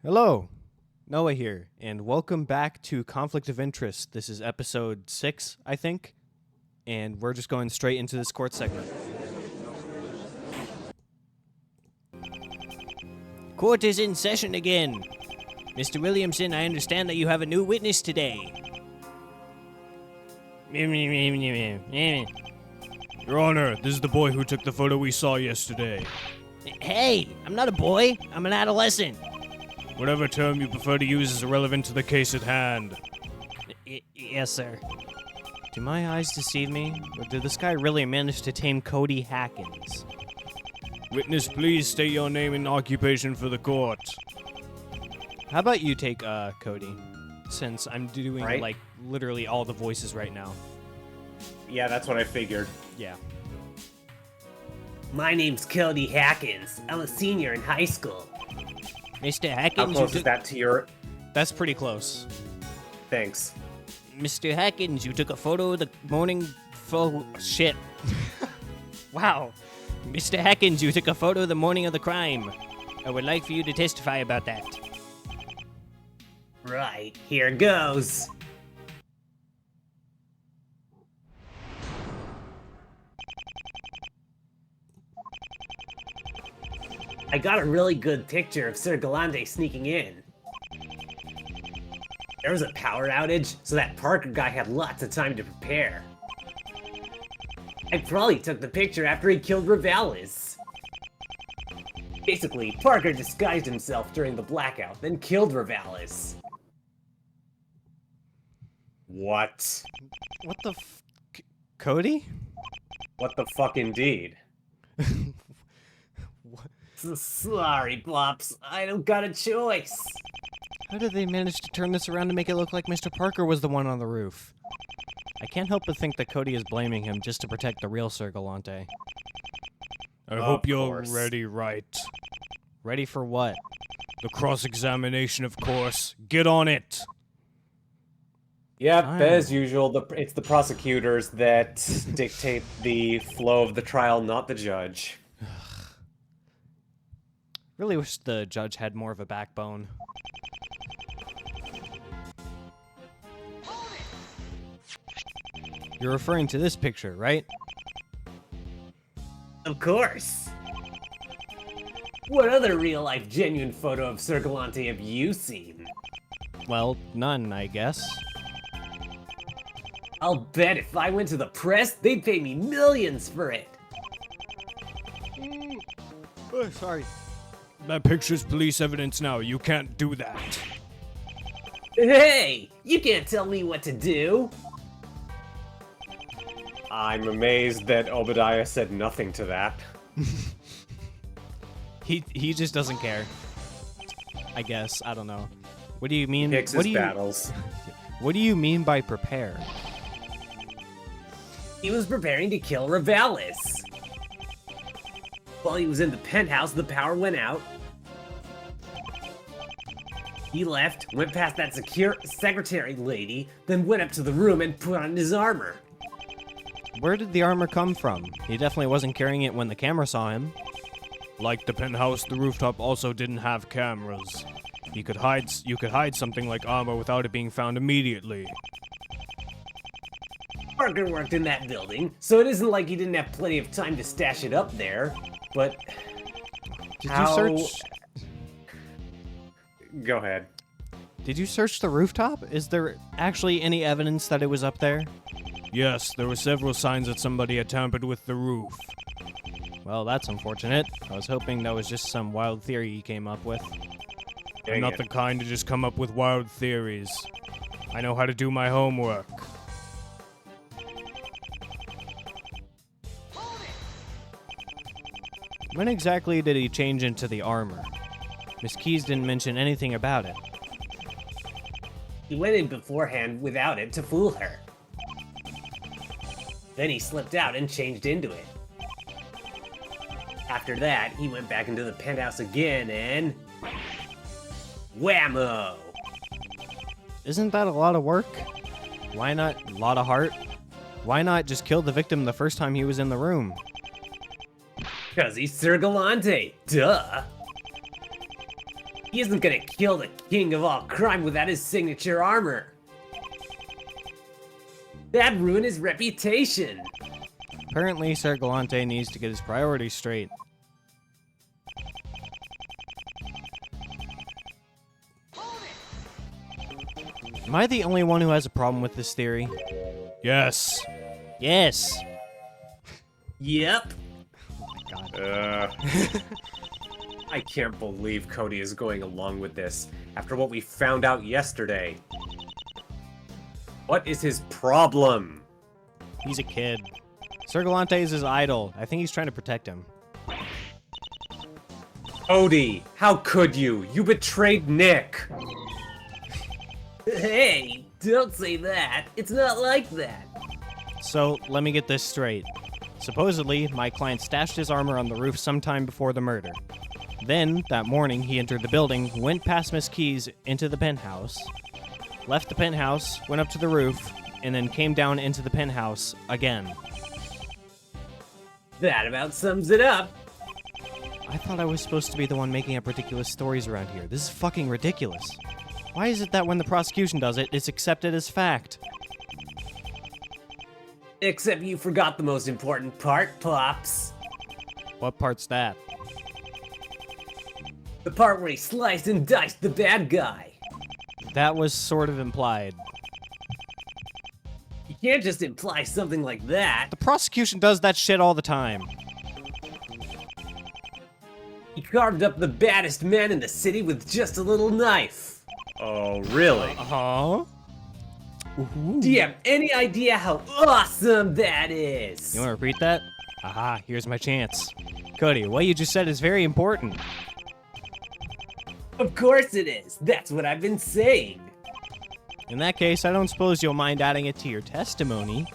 Hello, Noah here, and welcome back to Conflict of Interest. This is episode 6, I think, and we're just going straight into this court segment. Court is in session again. Mr. Williamson, I understand that you have a new witness today. Your Honor, this is the boy who took the photo we saw yesterday. Hey, I'm not a boy, I'm an adolescent. Whatever term you prefer to use is irrelevant to the case at hand. Yes, sir. Do my eyes deceive me, or did this guy really manage to tame Cody Hackins? Witness, please state your name and occupation for the court. How about you take Cody, since I'm doing Right. like literally all the voices right now. Yeah, that's what I figured. Yeah. My name's Cody Hackins. I'm a senior in high school. Mr. How Hackins, close is that to your... That's pretty close. Thanks. Mr. Hackins, you took a photo of the morning shit. Wow. Mr. Hackins, you took a photo of the morning of the crime. I would like for you to testify about that. Right, here goes. I got a really good picture of Sir Galante sneaking in. There was a power outage, so that Parker guy had lots of time to prepare. I probably took the picture after he killed Rivales. Basically, Parker disguised himself during the blackout, then killed Rivales. What? What the Cody? What the fuck indeed? Sorry, Pops. I don't got a choice. How did they manage to turn this around to make it look like Mr. Parker was the one on the roof? I can't help but think that Cody is blaming him just to protect the real Sir Galante. I Of hope you're course. ready, right? Ready for what? The cross-examination, of course. Get on it! Yep, Fine. as usual, it's the prosecutors that dictate the flow of the trial, not the judge. Really wish the judge had more of a backbone. You're referring to this picture, right? Of course. What other real-life genuine photo of Sir Galante have you seen? Well, none, I guess. I'll bet if I went to the press, they'd pay me millions for it. Oh, sorry. That picture's police evidence now. You can't do that. Hey, you can't tell me what to do. I'm amazed that Obadiah said nothing to that. He just doesn't care. I guess. I don't know. What do you mean? Picks what his do you battles. What do you mean by prepare? He was preparing to kill Rivales. While he was in the penthouse, the power went out. He left, went past that secretary lady, then went up to the room and put on his armor. Where did the armor come from? He definitely wasn't carrying it when the camera saw him. Like the penthouse, the rooftop also didn't have cameras. You could hide something like armor without it being found immediately. Parker worked in that building, so it isn't like he didn't have plenty of time to stash it up there. But Did How- you search? Go ahead. Did you search the rooftop? Is there actually any evidence that it was up there? Yes, there were several signs that somebody had tampered with the roof. Well, that's unfortunate. I was hoping that was just some wild theory you came up with. I'm Dang not it. the kind to just come up with wild theories. I know how to do my homework. When exactly did he change into the armor? Miss Keys didn't mention anything about it. he went in beforehand without it to fool her. Then he slipped out and changed into it. After that, he went back into the penthouse again and... whammo! Isn't that a lot of work? Why not a lot of heart? Why not just kill the victim the first time he was in the room? 'Cause he's Sir Galante, duh! He isn't gonna kill the king of all crime without his signature armor. That'd ruin his reputation. Apparently, Sir Galante needs to get his priorities straight. Am I the only one who has a problem with this theory? Yes. Yes. Yep. I can't believe Cody is going along with this after what we found out yesterday. What is his problem? He's a kid. Sir Galante is his idol. I think he's trying to protect him. Cody, how could you? You betrayed Nick. Hey, don't say that. It's not like that. So, let me get this straight. Supposedly, my client stashed his armor on the roof sometime before the murder. Then, that morning, he entered the building, went past Miss Keys into the penthouse, left the penthouse, went up to the roof, and then came down into the penthouse again. That about sums it up. I thought I was supposed to be the one making up ridiculous stories around here. This is fucking ridiculous. Why is it that when the prosecution does it, it's accepted as fact? Except you forgot the most important part, Pops. What part's that? The part where he sliced and diced the bad guy. That was sort of implied. You can't just imply something like that. The prosecution does that shit all the time. He carved up the baddest man in the city with just a little knife. Oh, really? Huh? Do you have any idea how awesome that is? You want to repeat that? Aha, here's my chance. Cody, what you just said is very important. Of course it is. That's what I've been saying. In that case, I don't suppose you'll mind adding it to your testimony.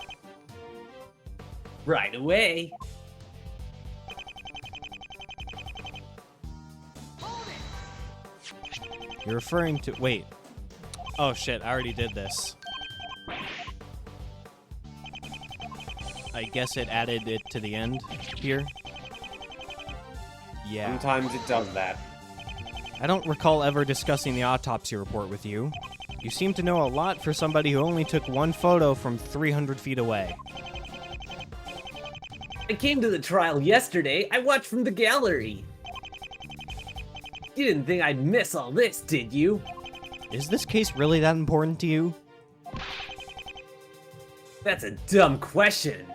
Right away. You're referring to... Wait. Oh shit, I already did this. I guess it added it to the end here. Yeah. Sometimes it does that. I don't recall ever discussing the autopsy report with you. You seem to know a lot for somebody who only took one photo from 300 feet away. I came to the trial yesterday. I watched from the gallery. You didn't think I'd miss all this, did you? Is this case really that important to you? That's a dumb question.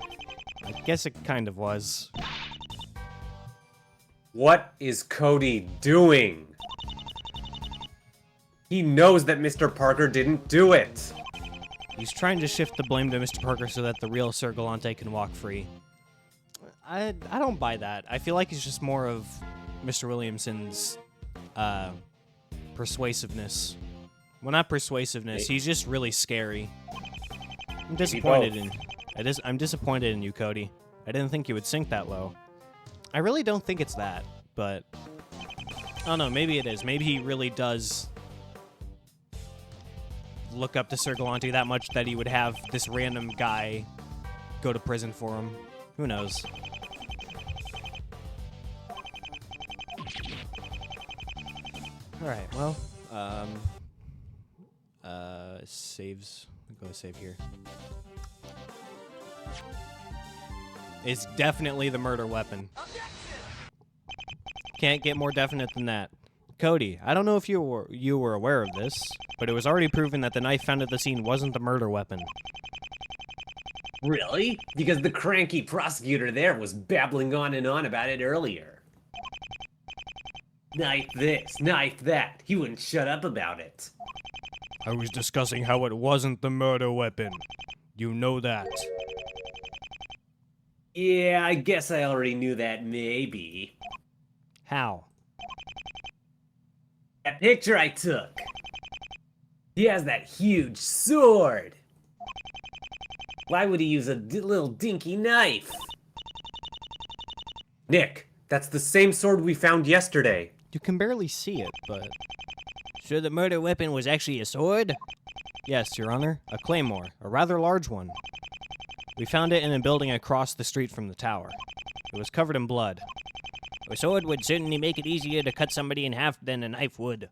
I guess it kind of was. What is Cody doing? He knows that Mr. Parker didn't do it. He's trying to shift the blame to Mr. Parker so that the real Sir Galante can walk free. I don't buy that. I feel like he's just more of Mr. Williamson's persuasiveness. Well, not persuasiveness. He's just really scary. I'm disappointed I'm disappointed in you, Cody. I didn't think you would sink that low. I really don't think it's that, but I don't know. Maybe it is. Maybe he really does look up to Sir Galante that much that he would have this random guy go to prison for him. Who knows? Alright, well, saves. I'll go save here. It's definitely the murder weapon. Can't get more definite than that. Cody, I don't know if you were aware of this, but it was already proven that the knife found at the scene wasn't the murder weapon. Really? Because the cranky prosecutor there was babbling on and on about it earlier. Knife this, knife that. He wouldn't shut up about it. I was discussing how it wasn't the murder weapon. You know that. Yeah, I guess I already knew that, maybe. How? That picture I took. He has that huge sword. Why would he use a little dinky knife? Nick, that's the same sword we found yesterday. You can barely see it, but... So the murder weapon was actually a sword? Yes, Your Honor. A claymore. A rather large one. We found it in a building across the street from the tower. It was covered in blood. A sword would certainly make it easier to cut somebody in half than a knife would.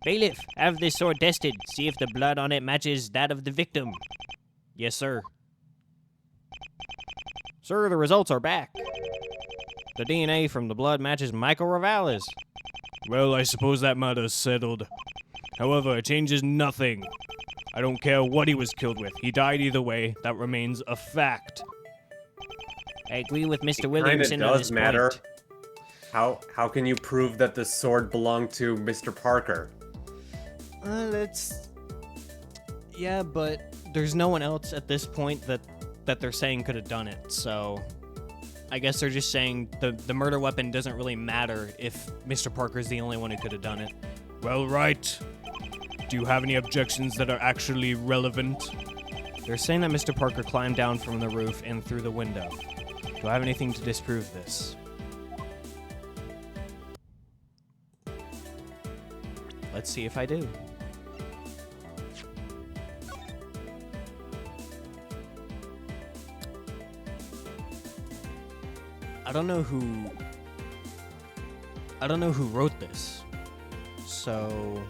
Bailiff, have this sword tested. See if the blood on it matches that of the victim. Yes, sir. Sir, the results are back. The DNA from the blood matches Michael Rivales. Well, I suppose that matter's settled. However, it changes nothing. I don't care what he was killed with. He died either way. That remains a fact. I agree with Mr. It Williamson kinda on does this matter. point. How can you prove that the sword belonged to Mr. Parker? Yeah, but there's no one else at this point that they're saying could have done it, so I guess they're just saying the murder weapon doesn't really matter if Mr. Parker's the only one who could have done it. Well, right. Do you have any objections that are actually relevant? They're saying that Mr. Parker climbed down from the roof and through the window. Do I have anything to disprove this? Let's see if I do. I don't know who wrote this. So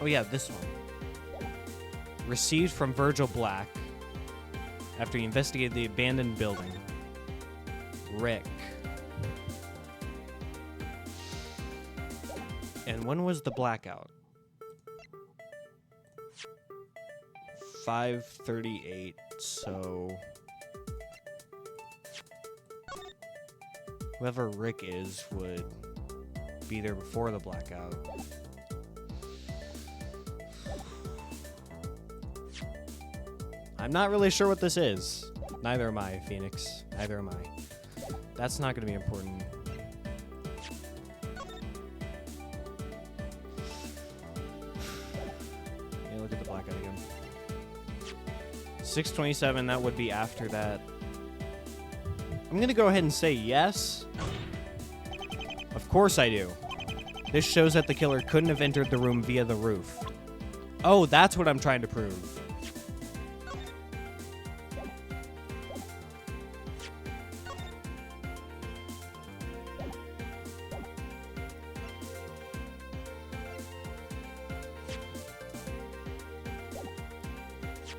oh yeah, this one. Received from Virgil Black after he investigated the abandoned building. Rick. And when was the blackout? 5:38, so whoever Rick is would be there before the blackout. I'm not really sure what this is. Neither am I, Phoenix. Neither am I. That's not going to be important. Yeah, look at the blackout again. 6:27, that would be after that. I'm going to go ahead and say yes. Of course I do. This shows that the killer couldn't have entered the room via the roof. Oh, that's what I'm trying to prove.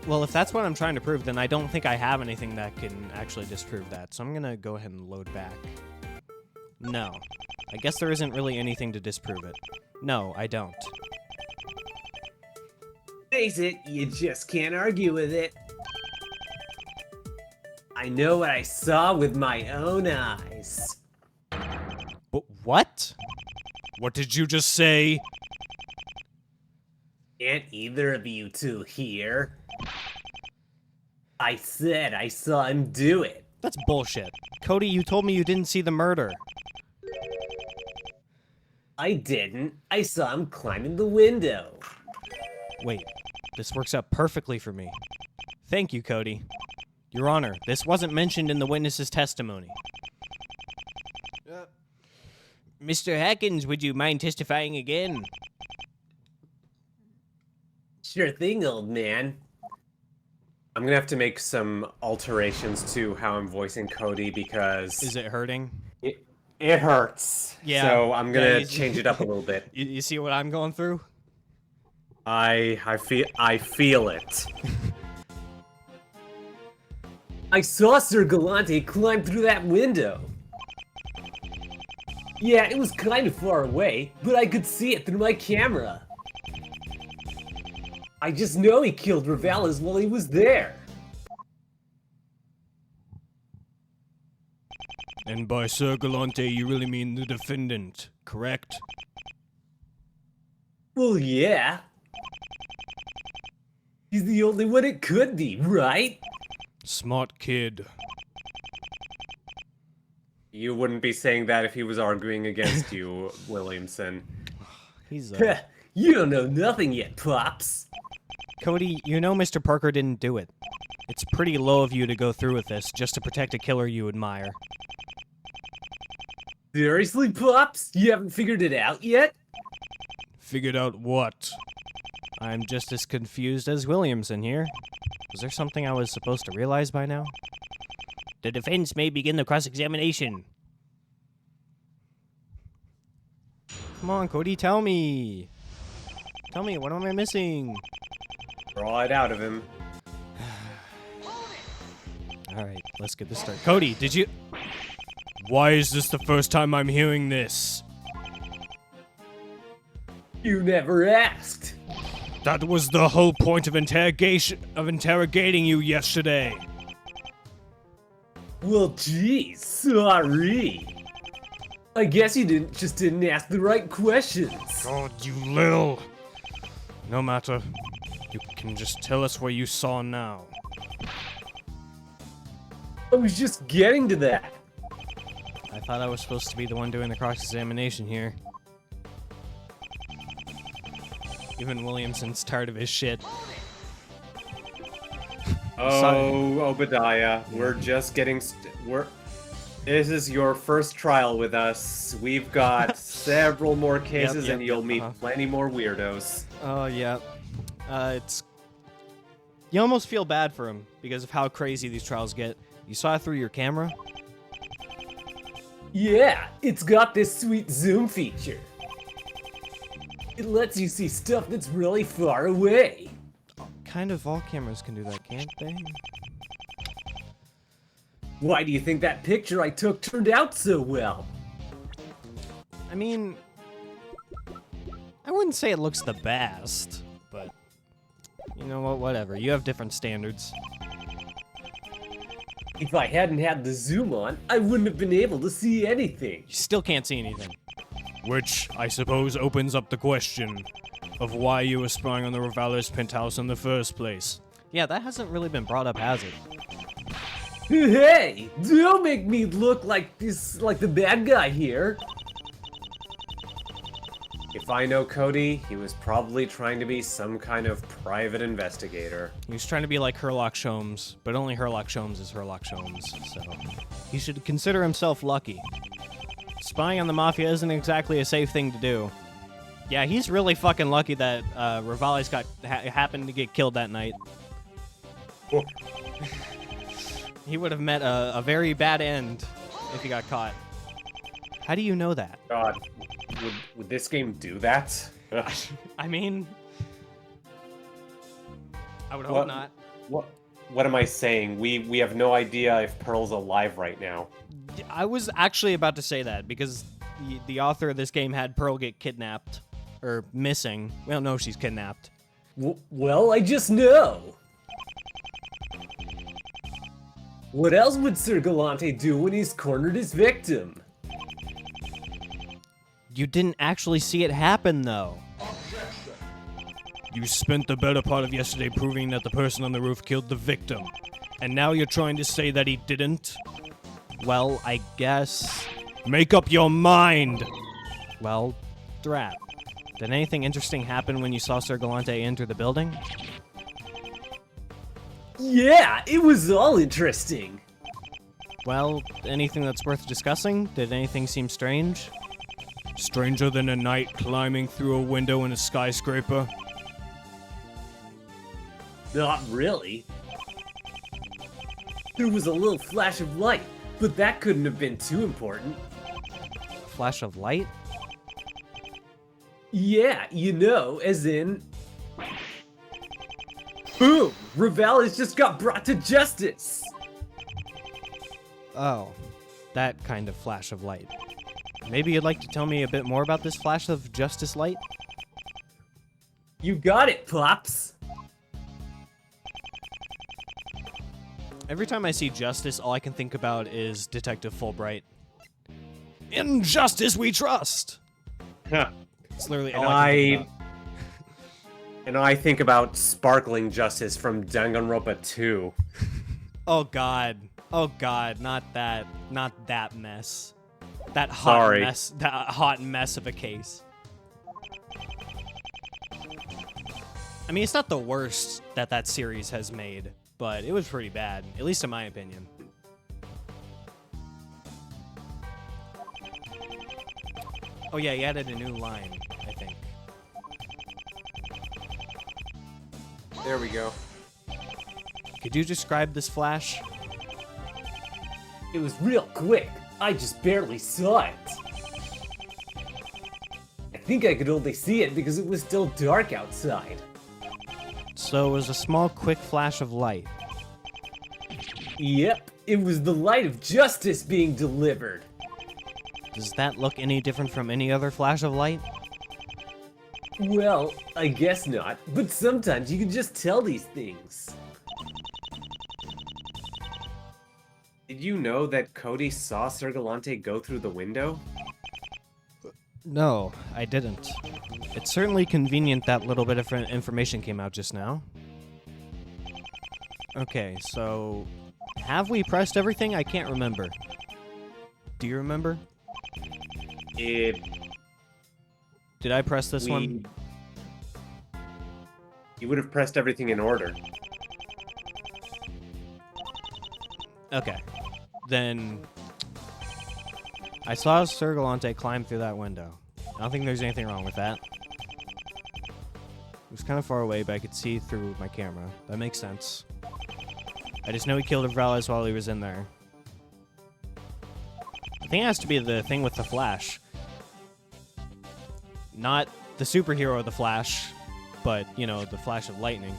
Well, if that's what I'm trying to prove, then I don't think I have anything that can actually disprove that. So I'm going to go ahead and load back. No. I guess there isn't really anything to disprove it. No, I don't. Face it, you just can't argue with it. I know what I saw with my own eyes. But what? What did you just say? Can't either of you two hear? I said I saw him do it. That's bullshit. Cody, you told me you didn't see the murder. I didn't. I saw him climbing the window. Wait, this works out perfectly for me. Thank you, Cody. Your Honor, this wasn't mentioned in the witness's testimony. Mr. Hackins, would you mind testifying again? Sure thing, old man. I'm gonna have to make some alterations to how I'm voicing Cody because Is it hurting? it hurts. Yeah. So I'm gonna Yeah, change it up a little bit. You see what I'm going through? I feel it. I saw Sir Galante climb through that window. Yeah, it was kind of far away, but I could see it through my camera. I just know he killed Rivales while he was there. And by Sir Galante, you really mean the defendant, correct? Well, yeah. He's the only one it could be, right? Smart kid. You wouldn't be saying that if he was arguing against you, Williamson. He's You don't know nothing yet, Pops. Cody, you know Mr. Parker didn't do it. It's pretty low of you to go through with this just to protect a killer you admire. Seriously, Pops? You haven't figured it out yet? Figured out what? I'm just as confused as Williamson here. Was there something I was supposed to realize by now? The defense may begin the cross-examination. Come on, Cody, tell me. Tell me, what am I missing? Draw it out of him. Alright, let's get this started. Cody, did you... Why is this the first time I'm hearing this? You never asked. That was the whole point of interrogating you yesterday. Well, geez, sorry. I guess you didn't ask the right questions. God, you little... No matter. You can just tell us what you saw now. I was just getting to that. I thought I was supposed to be the one doing the cross-examination here. Even Williamson's tired of his shit. Oh, Obadiah, we're just getting... This is your first trial with us. We've got several more cases, and you'll meet plenty more weirdos. Oh, yeah. You almost feel bad for him because of how crazy these trials get. You saw it through your camera? Yeah, it's got this sweet zoom feature. It lets you see stuff that's really far away. Kind of all cameras can do that, can't they? Why do you think that picture I took turned out so well? I mean, I wouldn't say it looks the best, but you know what, whatever. You have different standards. If I hadn't had the zoom on, I wouldn't have been able to see anything. You still can't see anything. Which, I suppose, opens up the question of why you were spying on the Revales penthouse in the first place. Yeah, that hasn't really been brought up, has it? Hey, don't make me look like the bad guy here. If I know Cody, he was probably trying to be some kind of private investigator. He was trying to be like Herlock Sholmes, but only Herlock Sholmes is Herlock Sholmes, so he should consider himself lucky. Spying on the Mafia isn't exactly a safe thing to do. Yeah, he's really fucking lucky that Revales happened to get killed that night. Oh. He would have met a very bad end if he got caught. How do you know that? God, would this game do that? I mean, I would hope not. What am I saying? We have no idea if Pearl's alive right now. I was actually about to say that because the author of this game had Pearl get kidnapped or missing. Well, no, she's kidnapped. Well, I just know. What else would Sir Galante do when he's cornered his victim? You didn't actually see it happen, though. You spent the better part of yesterday proving that the person on the roof killed the victim. And now you're trying to say that he didn't? Well, I guess... Make up your mind! Well, Drat, did anything interesting happen when you saw Sir Galante enter the building? Yeah, it was all interesting. Well, anything that's worth discussing? Did anything seem strange? Stranger than a knight climbing through a window in a skyscraper? Not really. There was a little flash of light, but that couldn't have been too important. Flash of light? Yeah, you know, as in... Boom! Revales just got brought to justice! Oh, that kind of flash of light. Maybe you'd like to tell me a bit more about this flash of justice light? You got it, Pops! Every time I see justice, all I can think about is Detective Fulbright. In justice we trust! It's literally all I can think about. And I think about sparkling justice from Danganronpa 2. Oh god. Oh god, not that mess. That hot mess of a case. I mean, it's not the worst that series has made, but it was pretty bad, at least in my opinion. Oh yeah, he added a new line, I think. There we go. could you describe this flash? It was real quick. I just barely saw it. I think I could only see it because it was still dark outside. So it was a small, quick flash of light. Yep, it was the light of justice being delivered. Does that look any different from any other flash of light? Well, I guess not, but sometimes you can just tell these things. Did you know that Cody saw Sir Galante go through the window? No, I didn't. It's certainly convenient that little bit of information came out just now. Okay, so... have we pressed everything? I can't remember. Do you remember? It... Did I press this one? You would have pressed everything in order. Okay. Then... I saw Sir Galante climb through that window. I don't think there's anything wrong with that. It was kind of far away, but I could see through my camera. That makes sense. I just know he killed Rivales while he was in there. I think it has to be the thing with the Flash. Not the superhero, the Flash, but, you know, the flash of lightning.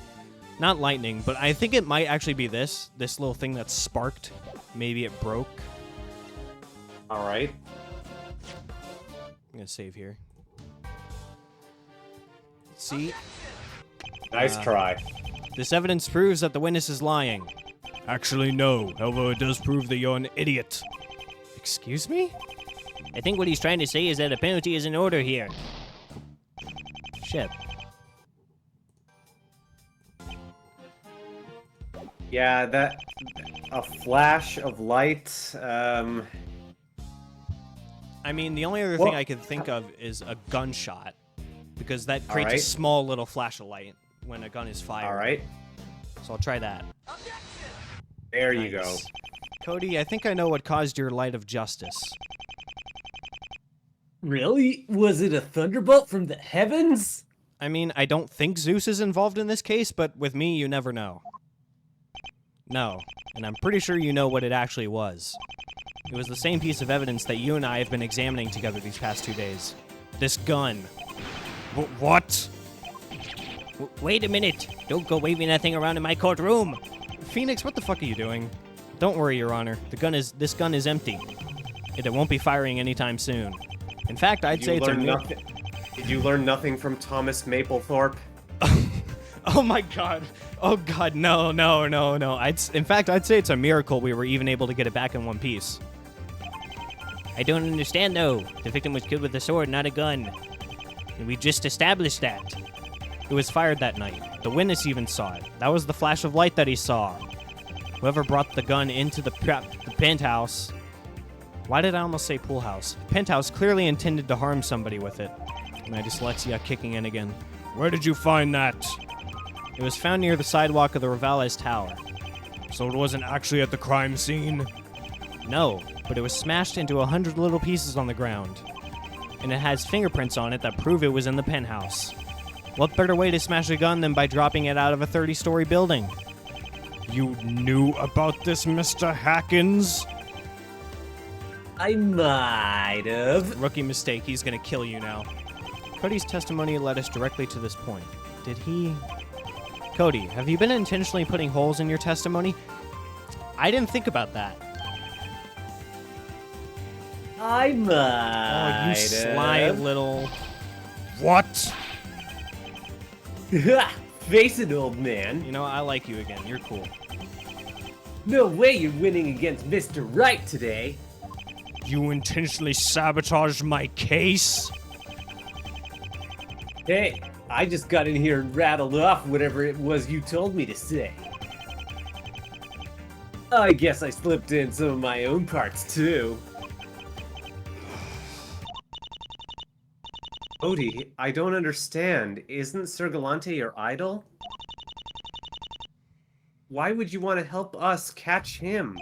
Not lightning, but I think it might actually be this little thing that sparked. Maybe it broke. Alright. I'm gonna save here. See? Nice try. This evidence proves that the witness is lying. Actually, no. However, it does prove that you're an idiot. Excuse me? I think what he's trying to say is that a penalty is in order here. Shit. Yeah, that... a flash of light, I mean, the only other thing I could think of is a gunshot. Because that creates a Alright. small little flash of light when a gun is fired. Alright. So I'll try that. There you go. Nice. Cody, I think I know what caused your light of justice. Really? Was it a thunderbolt from the heavens? I mean, I don't think Zeus is involved in this case, but with me, you never know. No, and I'm pretty sure you know what it actually was. It was the same piece of evidence that you and I have been examining together these past 2 days. This gun. What? Wait a minute. Don't go waving that thing around in my courtroom. Phoenix, what the fuck are you doing? Don't worry, Your Honor. This gun is empty. It won't be firing anytime soon. In fact, I'd say it's a... Did you learn nothing from Thomas Mapplethorpe? Oh my god. Oh god, no. In fact, I'd say it's a miracle we were even able to get it back in one piece. I don't understand, though. The victim was killed with a sword, not a gun. And we just established that. It was fired that night. The witness even saw it. That was the flash of light that he saw. Whoever brought the gun into the penthouse... Why did I almost say pool house? Penthouse clearly intended to harm somebody with it. My dyslexia kicking in again. Where did you find that? It was found near the sidewalk of the Rivales Tower. So it wasn't actually at the crime scene? No, but it was smashed into 100 little pieces on the ground. And it has fingerprints on it that prove it was in the penthouse. What better way to smash a gun than by dropping it out of a 30-story building? You knew about this, Mr. Hackins? I might have. Rookie mistake, he's gonna kill you now. Cody's testimony led us directly to this point. Did he... Cody, have you been intentionally putting holes in your testimony? I didn't think about that. I might Oh, you sly have. little... What? Face it, old man. You know, I like you again. You're cool. No way you're winning against Mr. Right today. You intentionally sabotaged my case? Hey, I just got in here and rattled off whatever it was you told me to say. I guess I slipped in some of my own parts, too. Cody, I don't understand. Isn't Sir Galante your idol? Why would you want to help us catch him?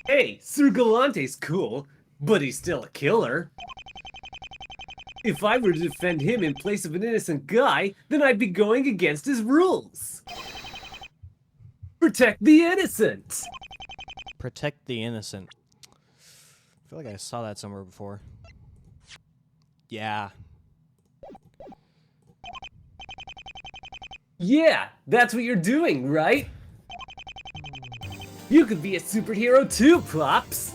Hey, Sir Galante's cool, but he's still a killer. If I were to defend him in place of an innocent guy, then I'd be going against his rules. Protect the innocent! Protect the innocent. I feel like I saw that somewhere before. Yeah. Yeah, that's what you're doing, right? You could be a superhero too, Pops!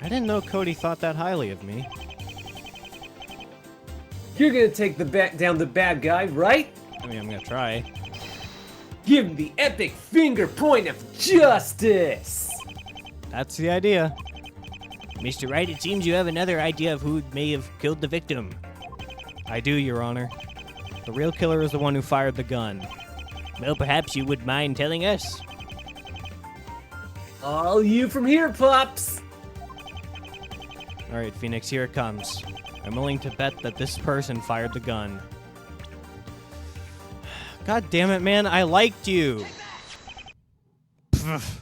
I didn't know Cody thought that highly of me. You're gonna take down the bad guy, right? I mean, I'm gonna try. Give him the epic finger point of justice! That's the idea. Mr. Wright, it seems you have another idea of who may have killed the victim. I do, Your Honor. The real killer is the one who fired the gun. Well, perhaps you would mind telling us. All you from here, Pops! Alright, Phoenix, here it comes. I'm willing to bet that this person fired the gun. God damn it, man, I liked you! Pff.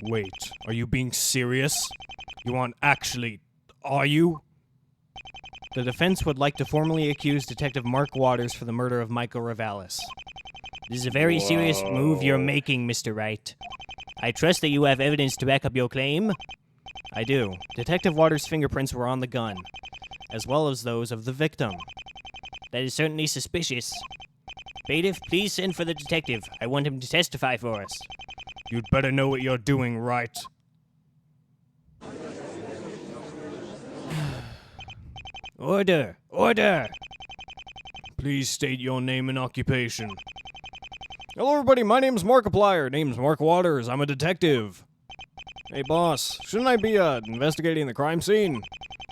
Wait, are you being serious? Are you? The defense would like to formally accuse Detective Mark Waters for the murder of Michael Ravalis. This is a very serious move you're making, Mr. Wright. I trust that you have evidence to back up your claim. I do. Detective Waters' fingerprints were on the gun, as well as those of the victim. That is certainly suspicious. Bailiff, please send for the detective. I want him to testify for us. You'd better know what you're doing, right? Order! Order! Please state your name and occupation. Hello, everybody. My name's Markiplier. Name's Mark Waters. I'm a detective. Hey, boss. Shouldn't I be investigating the crime scene?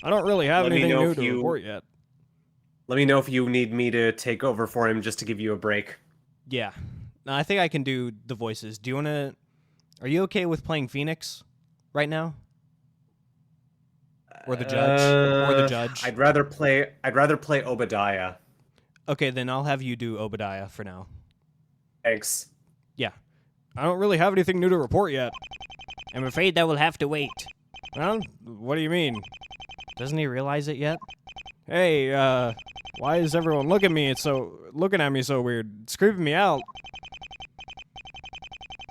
I don't really have anything new to report yet. Let me know if you need me to take over for him just to give you a break. Yeah. No, I think I can do the voices. Do you want to... Are you okay with playing Phoenix right now? Or the judge? Or the judge? I'd rather play Obadiah. Okay, then I'll have you do Obadiah for now. Thanks. Yeah. I don't really have anything new to report yet. I'm afraid that will have to wait. Well, what do you mean? Doesn't he realize it yet? Hey, why is everyone looking at me so weird? It's creeping me out.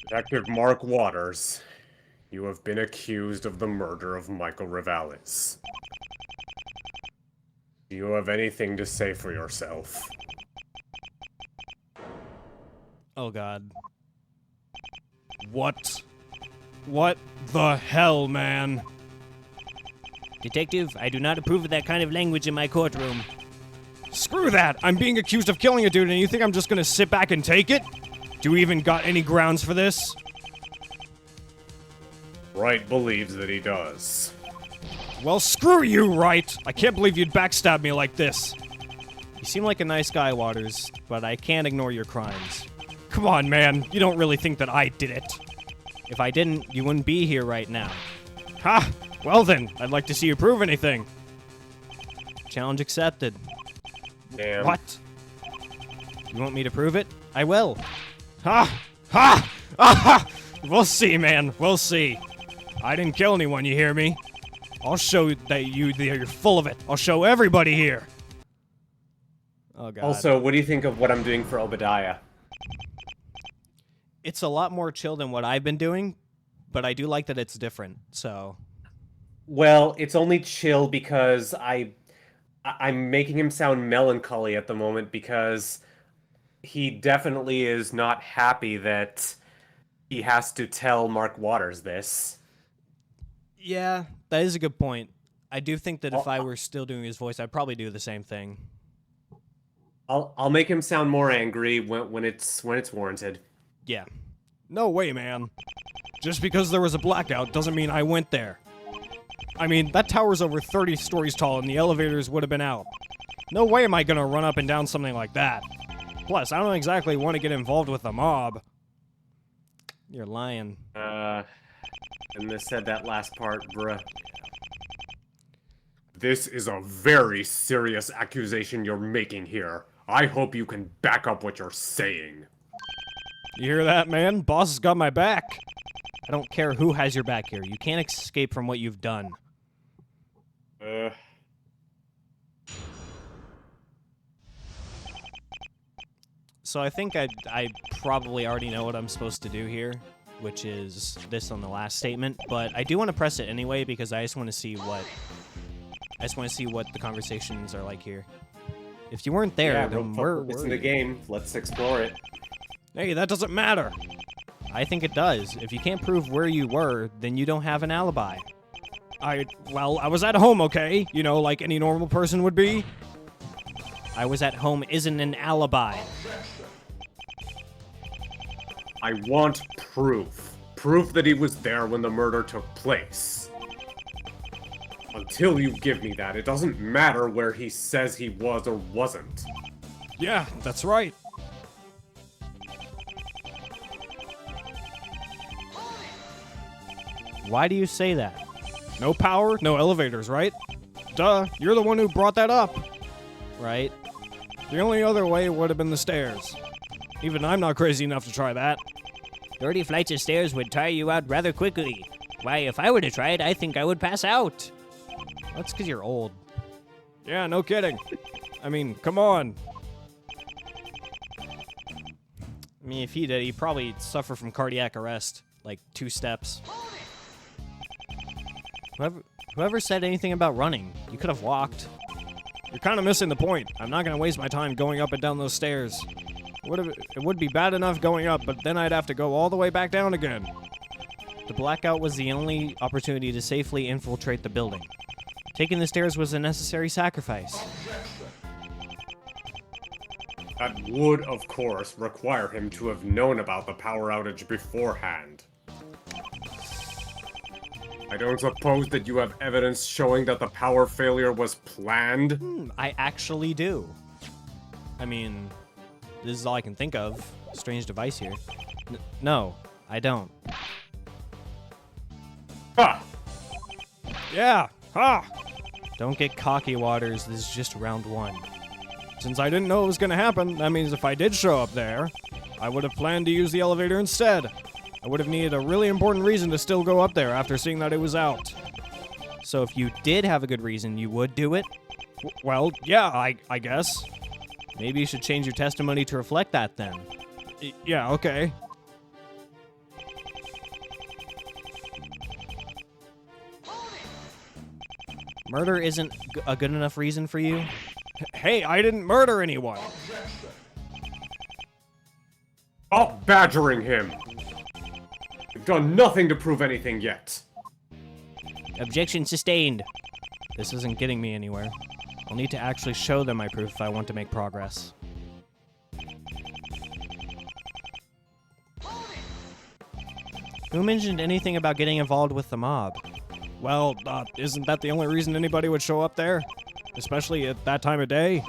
Detective Mark Waters, you have been accused of the murder of Michael Ravalis. Do you have anything to say for yourself? Oh, God. What? What the hell, man? Detective, I do not approve of that kind of language in my courtroom. Screw that! I'm being accused of killing a dude and you think I'm just gonna sit back and take it? Do we even got any grounds for this? Wright believes that he does. Well, screw you, Wright! I can't believe you'd backstab me like this. You seem like a nice guy, Waters, but I can't ignore your crimes. Come on, man. You don't really think that I did it. If I didn't, you wouldn't be here right now. Ha! Well then, I'd like to see you prove anything. Challenge accepted. Damn. What? You want me to prove it? I will. Ha! Ha! Ah! We'll see, man. We'll see. I didn't kill anyone, you hear me? I'll show that you're full of it. I'll show everybody here. Oh, God. Also, what do you think of what I'm doing for Obadiah? It's a lot more chill than what I've been doing, but I do like that it's different, so... Well, it's only chill because I'm making him sound melancholy at the moment because he definitely is not happy that he has to tell Mark Waters this. Yeah, that is a good point. I do think that if I were still doing his voice, I'd probably do the same thing. I'll make him sound more angry when it's warranted. Yeah. No way, man. Just because there was a blackout doesn't mean I went there. I mean, that tower's over 30 stories tall and the elevators would have been out. No way am I gonna run up and down something like that. Plus, I don't exactly want to get involved with the mob. You're lying. And they said that last part, bruh. This is a very serious accusation you're making here. I hope you can back up what you're saying. You hear that, man? Boss has got my back. I don't care who has your back here. You can't escape from what you've done. So I think I probably already know what I'm supposed to do here, which is this on the last statement. But I do want to press it anyway because I just want to see what the conversations are like here. If you weren't there, Yeah, then it's in the game. Let's explore it. Hey, that doesn't matter. I think it does. If you can't prove where you were, then you don't have an alibi. Well, I was at home, okay? You know, like any normal person would be. I was at home isn't an alibi. I want proof. Proof that he was there when the murder took place. Until you give me that, it doesn't matter where he says he was or wasn't. Yeah, that's right. Why do you say that? No power, no elevators, right? Duh, you're the one who brought that up. Right? The only other way would have been the stairs. Even I'm not crazy enough to try that. 30 flights of stairs would tire you out rather quickly. Why, if I were to try it, I think I would pass out. That's because you're old. Yeah, no kidding. I mean, come on. I mean, if he did, he'd probably suffer from cardiac arrest. Like 2 steps. Whoever said anything about running? You could have walked. You're kind of missing the point. I'm not going to waste my time going up and down those stairs. It would be bad enough going up, but then I'd have to go all the way back down again. The blackout was the only opportunity to safely infiltrate the building. Taking the stairs was a necessary sacrifice. That would, of course, require him to have known about the power outage beforehand. I don't suppose that you have evidence showing that the power failure was planned? I actually do. I mean, this is all I can think of. Strange device here. No, I don't. Ha! Yeah, ha! Don't get cocky, Waters. This is just round 1. Since I didn't know it was going to happen, that means if I did show up there, I would have planned to use the elevator instead. I would have needed a really important reason to still go up there after seeing that it was out. So if you did have a good reason, you would do it? Well, yeah, I guess. Maybe you should change your testimony to reflect that then. Yeah, okay. Murder isn't a good enough reason for you? Hey, I didn't murder anyone! Stop badgering him! You've done nothing to prove anything yet. Objection sustained. This isn't getting me anywhere. I'll need to actually show them my proof if I want to make progress. Who mentioned anything about getting involved with the mob? Well, isn't that the only reason anybody would show up there? Especially at that time of day?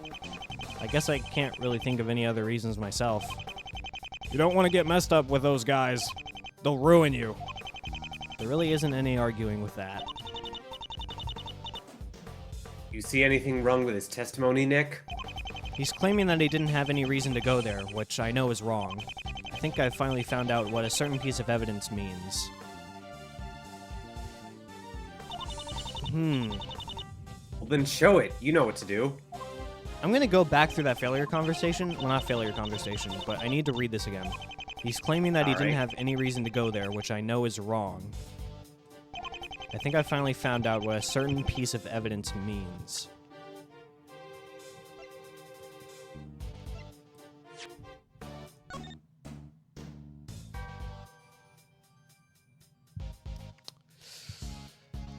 I guess I can't really think of any other reasons myself. You don't want to get messed up with those guys. They'll ruin you. There really isn't any arguing with that. You see anything wrong with his testimony, Nick? He's claiming that he didn't have any reason to go there, which I know is wrong. I think I finally found out what a certain piece of evidence means. Well, then show it. You know what to do. I'm gonna go back through that failure conversation. Well, not failure conversation, but I need to read this again. He's claiming that he didn't have any reason to go there, which I know is wrong. I think I finally found out what a certain piece of evidence means.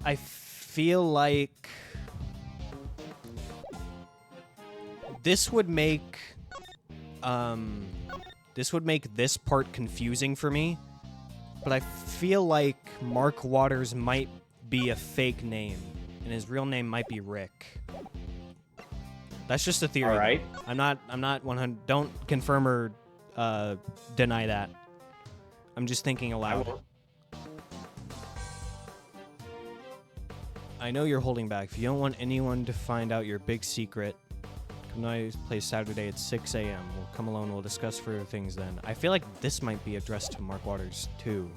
I feel like this would make this part confusing for me, but I feel like Mark Waters might be a fake name, and his real name might be Rick. That's just a theory. All right. I'm not 100. Don't confirm or deny that. I'm just thinking aloud. I know you're holding back. If you don't want anyone to find out your big secret, come to my place Saturday at 6 a.m. We'll come alone. We'll discuss further things then. I feel like this might be addressed to Mark Waters, too.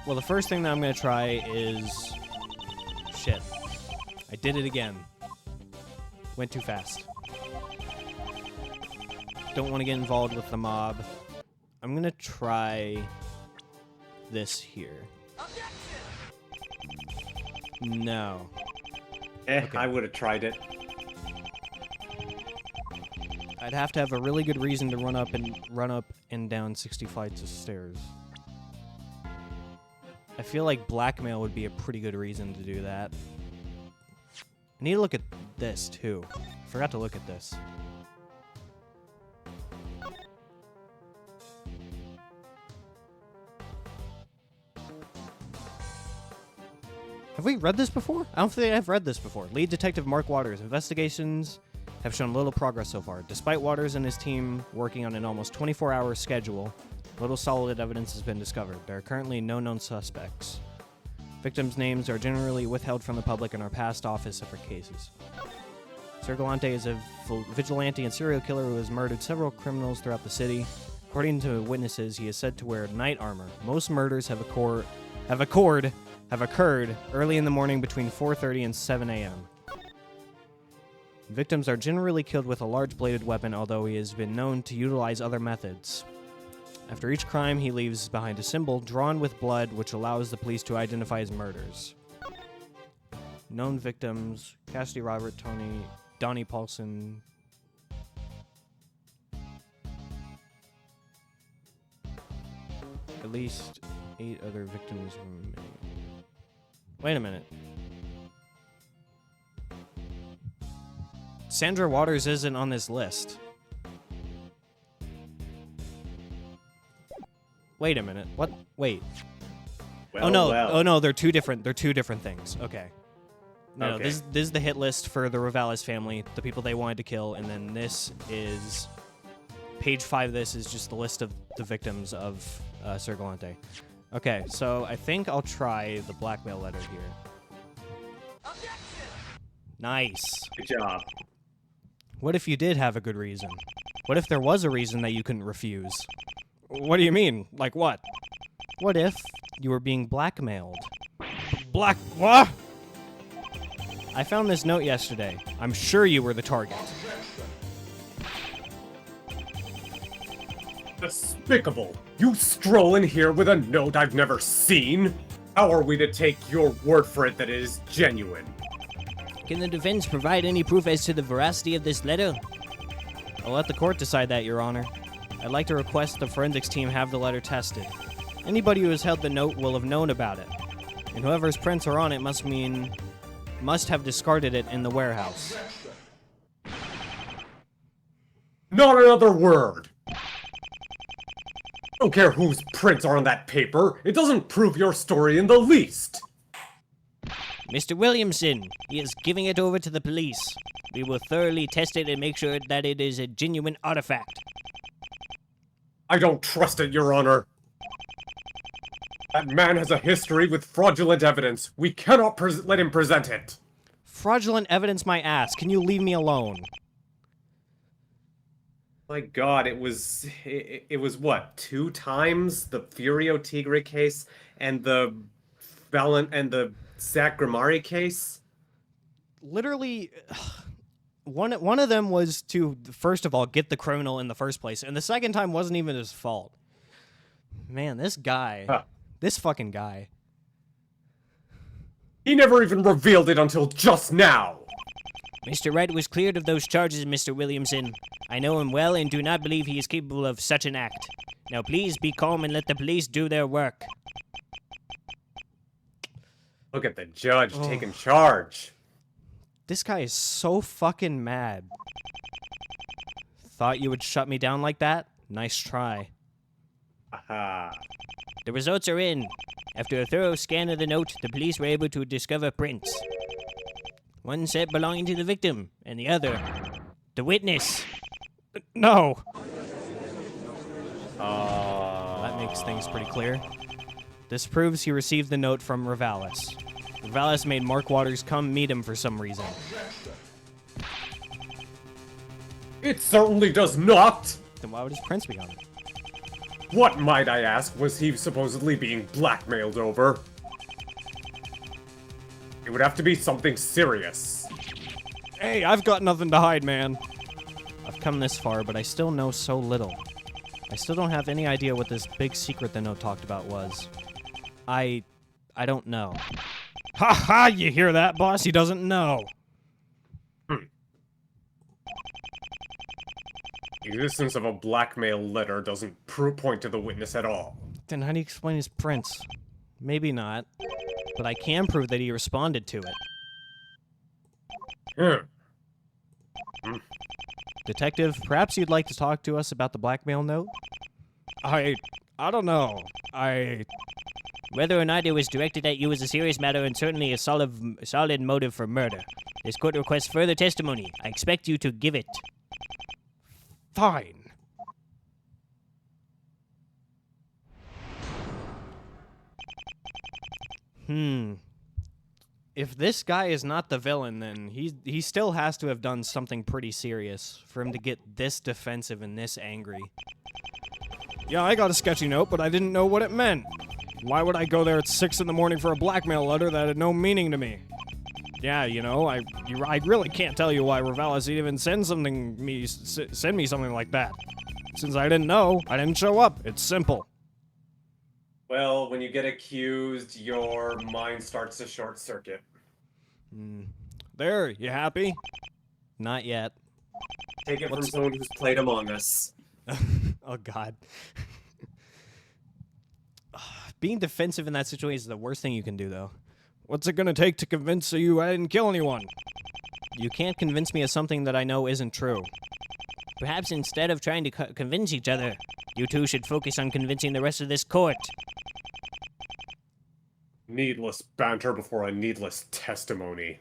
Well, the first thing that I'm going to try is... Shit. did it again. Went too fast. Don't want to get involved with the mob. I'm gonna try this here. No. Okay. I would have tried it. I'd have to have a really good reason to run up and down 60 flights of stairs. I feel like blackmail would be a pretty good reason to do that. I need to look at this too. I forgot to look at this. Have we read this before? I don't think I've read this before. Lead Detective Mark Waters. Investigations have shown little progress so far. Despite Waters and his team working on an almost 24-hour schedule, little solid evidence has been discovered. There are currently no known suspects. Victims' names are generally withheld from the public and are passed off as separate cases. Sergalante is a vigilante and serial killer who has murdered several criminals throughout the city. According to witnesses, he is said to wear knight armor. Most murders have occurred early in the morning between 4:30 and 7 a.m. Victims are generally killed with a large bladed weapon, although he has been known to utilize other methods. After each crime, he leaves behind a symbol drawn with blood, which allows the police to identify his murders. Known victims: Cassidy Robert, Donnie Paulson. At least 8 other victims remain. Wait a minute. Sandra Waters isn't on this list. Wait a minute. What? Wait. Well, oh no. well. Oh no. They're two different things. Okay. No, Okay. this is the hit list for the Revales family, the people they wanted to kill, and then this is page 5. This is just the list of the victims of Sergalante. Okay, so I think I'll try the blackmail letter here. Nice. Good job. What if you did have a good reason? What if there was a reason that you couldn't refuse? What do you mean? Like what? What if you were being blackmailed? What? I found this note yesterday. I'm sure you were the target. Despicable. You stroll in here with a note I've never seen? How are we to take your word for it that it is genuine? Can the defense provide any proof as to the veracity of this letter? I'll let the court decide that, Your Honor. I'd like to request the forensics team have the letter tested. Anybody who has held the note will have known about it, and whoever's prints are on it must have discarded it in the warehouse. Not another word! I don't care whose prints are on that paper. It doesn't prove your story in the least. Mr. Williamson, he is giving it over to the police. We will thoroughly test it and make sure that it is a genuine artifact. I don't trust it, Your Honor. That man has a history with fraudulent evidence. We cannot let him present it. Fraudulent evidence, my ass. Can you leave me alone? My God, it was what, 2 times the Furio Tigre case and the Zach Grimari case? Literally, one of them was to, first of all, get the criminal in the first place, and the second time wasn't even his fault. Man, this guy, this fucking guy. He never even revealed it until just now. Mr. Wright was cleared of those charges, Mr. Williamson. I know him well and do not believe he is capable of such an act. Now please be calm and let the police do their work. Look at the judge taking charge. This guy is so fucking mad. Thought you would shut me down like that? Nice try. Aha. The results are in. After a thorough scan of the note, the police were able to discover prints. One set belonging to the victim, and the other, the witness. No! That makes things pretty clear. This proves he received the note from Revales. Revales made Mark Waters come meet him for some reason. It certainly does not! Then why would his prints be on it? What, might I ask, was he supposedly being blackmailed over? He It would have to be something serious. Hey, I've got nothing to hide, man. I've come this far, but I still know so little. I still don't have any idea what this big secret the note talked about was. I don't know. Ha ha! You hear that, boss? He doesn't know. The existence of a blackmail letter doesn't point to the witness at all. Then how do you explain his prints? Maybe not. But I can prove that he responded to it. Detective, perhaps you'd like to talk to us about the blackmail note? I don't know. Whether or not it was directed at you is a serious matter and certainly a solid motive for murder. This court requests further testimony. I expect you to give it. Fine. If this guy is not the villain, then he still has to have done something pretty serious for him to get this defensive and this angry. Yeah, I got a sketchy note, but I didn't know what it meant. Why would I go there at 6 in the morning for a blackmail letter that had no meaning to me? Yeah, you know, I really can't tell you why Ravalis even send me something like that. Since I didn't know, I didn't show up. It's simple. Well, when you get accused, your mind starts to short circuit. There, you happy? Not yet. Take it from someone who's played Among Us. Oh, God. Being defensive in that situation is the worst thing you can do, though. What's it gonna take to convince you I didn't kill anyone? You can't convince me of something that I know isn't true. Perhaps instead of trying to convince each other, you two should focus on convincing the rest of this court. Needless banter before a needless testimony.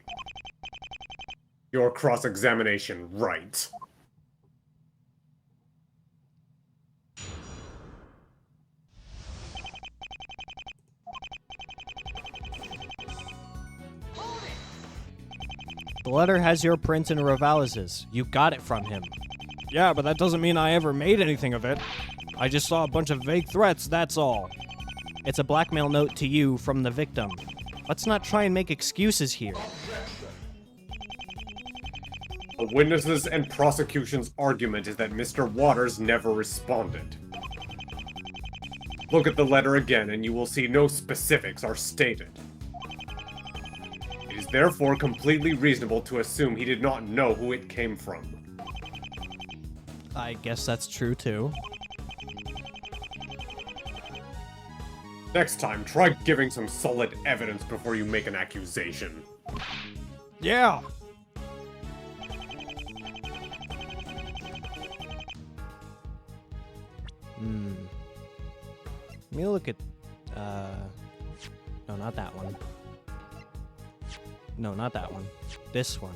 Your cross-examination right. The letter has your print and Ravalis's. You got it from him. Yeah, but that doesn't mean I ever made anything of it. I just saw a bunch of vague threats, that's all. It's a blackmail note to you from the victim. Let's not try and make excuses here. The witnesses and prosecution's argument is that Mr. Waters never responded. Look at the letter again and you will see no specifics are stated. It is therefore completely reasonable to assume he did not know who it came from. I guess that's true, too. Next time, try giving some solid evidence before you make an accusation. Yeah! Let me look at, no, not that one. No, not that one. This one.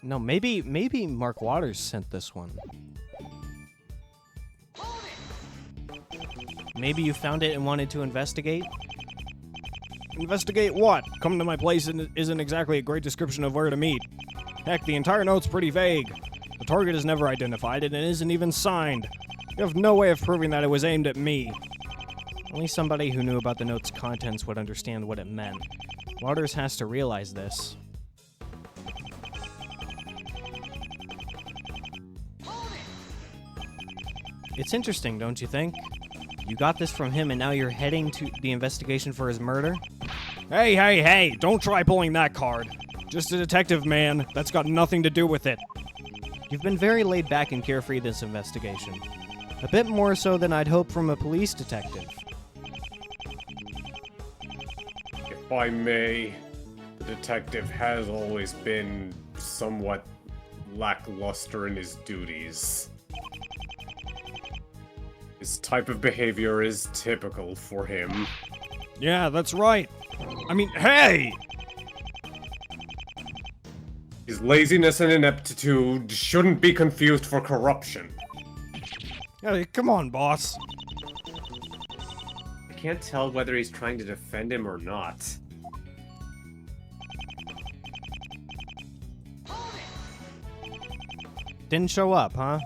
No, maybe Mark Waters sent this one. Maybe you found it and wanted to investigate? Investigate what? Coming to my place isn't exactly a great description of where to meet. Heck, the entire note's pretty vague. The target is never identified and it isn't even signed. You have no way of proving that it was aimed at me. Only somebody who knew about the note's contents would understand what it meant. Waters has to realize this. It's interesting, don't you think? You got this from him and now you're heading to the investigation for his murder? Hey, don't try pulling that card. Just a detective, man. That's got nothing to do with it. You've been very laid back and carefree this investigation. A bit more so than I'd hoped from a police detective. If I may, the detective has always been somewhat lackluster in his duties. His type of behavior is typical for him. Yeah, that's right. I mean, hey! His laziness and ineptitude shouldn't be confused for corruption. Hey, come on, boss. I can't tell whether he's trying to defend him or not. Didn't show up, huh?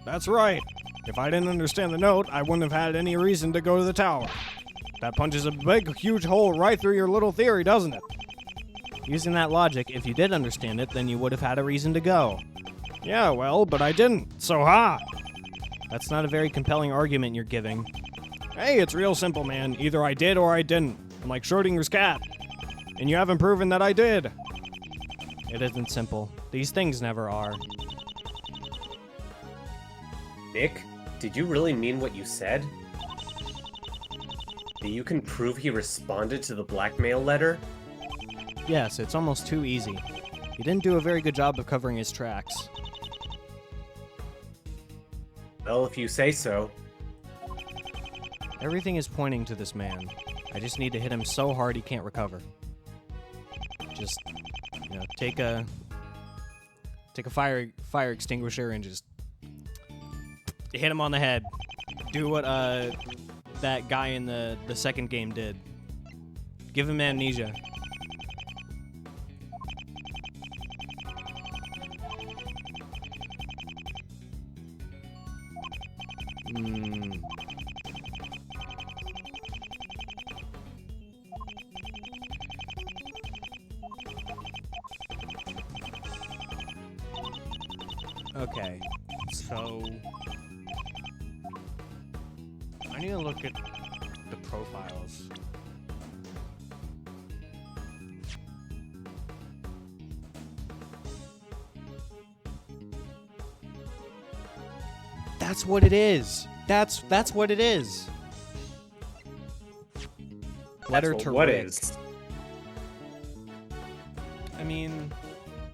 That's right. If I didn't understand the note, I wouldn't have had any reason to go to the tower. That punches a big, huge hole right through your little theory, doesn't it? Using that logic, if you did understand it, then you would have had a reason to go. Yeah, well, but I didn't, so ha! That's not a very compelling argument you're giving. Hey, it's real simple, man. Either I did or I didn't. I'm like Schrodinger's cat. And you haven't proven that I did. It isn't simple. These things never are. Nick, did you really mean what you said? That you can prove he responded to the blackmail letter? Yes, it's almost too easy. He didn't do a very good job of covering his tracks. Well, if you say so. Everything is pointing to this man. I just need to hit him so hard he can't recover. Just, you know, take a fire extinguisher and just hit him on the head. Do what that guy in the second game did. Give him amnesia. Okay, so I need to look at the profiles. That's what it is. That's what it is. Letter to what Rick. is? I mean,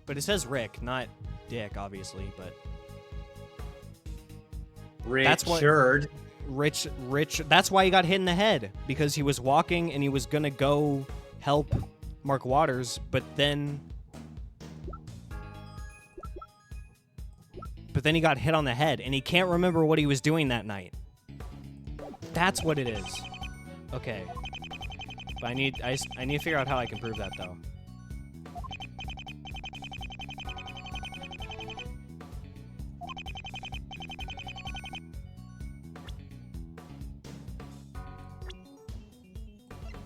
but it says Rick, not Dick, obviously, but Richard. Rich, that's why he got hit in the head, because he was walking and he was gonna go help Mark Waters, but then he got hit on the head, and he can't remember what he was doing that night. That's what it is. Okay. But I need to figure out how I can prove that, though.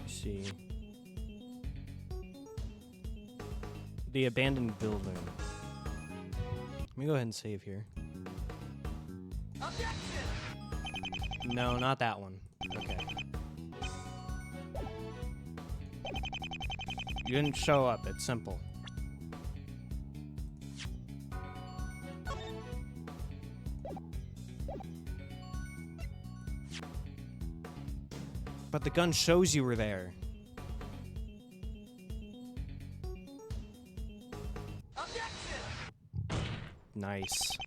See. The abandoned building. Let me go ahead and save here. Objection! No, not that one. Okay. You didn't show up. It's simple. But the gun shows you were there. Nice.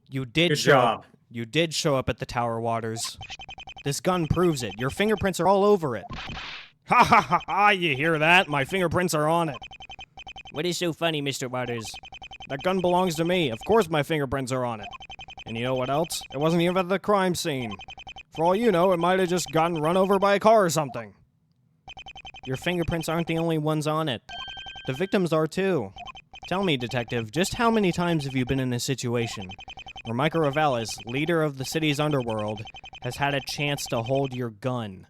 You did Good show job. up. You did show up at the Tower Waters. This gun proves it. Your fingerprints are all over it. Ha ha ha ha! You hear that? My fingerprints are on it. What is so funny, Mr. Waters? That gun belongs to me. Of course my fingerprints are on it. And you know what else? It wasn't even at the crime scene. For all you know, it might have just gotten run over by a car or something. Your fingerprints aren't the only ones on it. The victims are too. Tell me, detective, just how many times have you been in a situation where Michael Ravalis, leader of the city's underworld, has had a chance to hold your gun?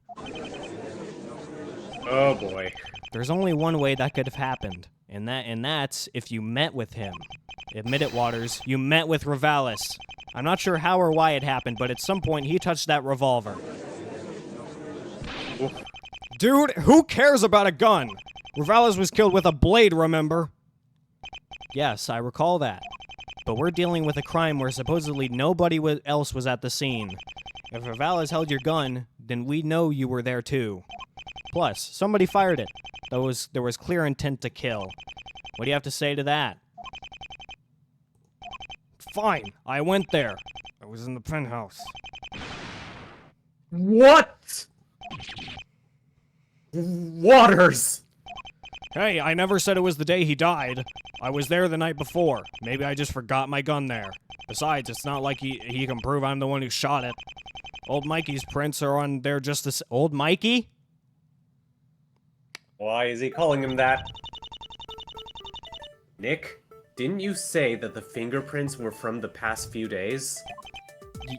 Oh boy. There's only one way that could have happened, and that's if you met with him. Admit it, Waters, you met with Ravalis. I'm not sure how or why it happened, but at some point he touched that revolver. Oof. Dude, who cares about a gun? Ravalis was killed with a blade, remember? Yes, I recall that. But we're dealing with a crime where supposedly nobody else was at the scene. If Ravalis held your gun, then we know you were there too. Plus, somebody fired it. There was clear intent to kill. What do you have to say to that? Fine, I went there. I was in the penthouse. What? Waters! Hey, I never said it was the day he died. I was there the night before. Maybe I just forgot my gun there. Besides, it's not like he can prove I'm the one who shot it. Old Mikey's prints are on there just as... Old Mikey? Why is he calling him that? Nick, didn't you say that the fingerprints were from the past few days?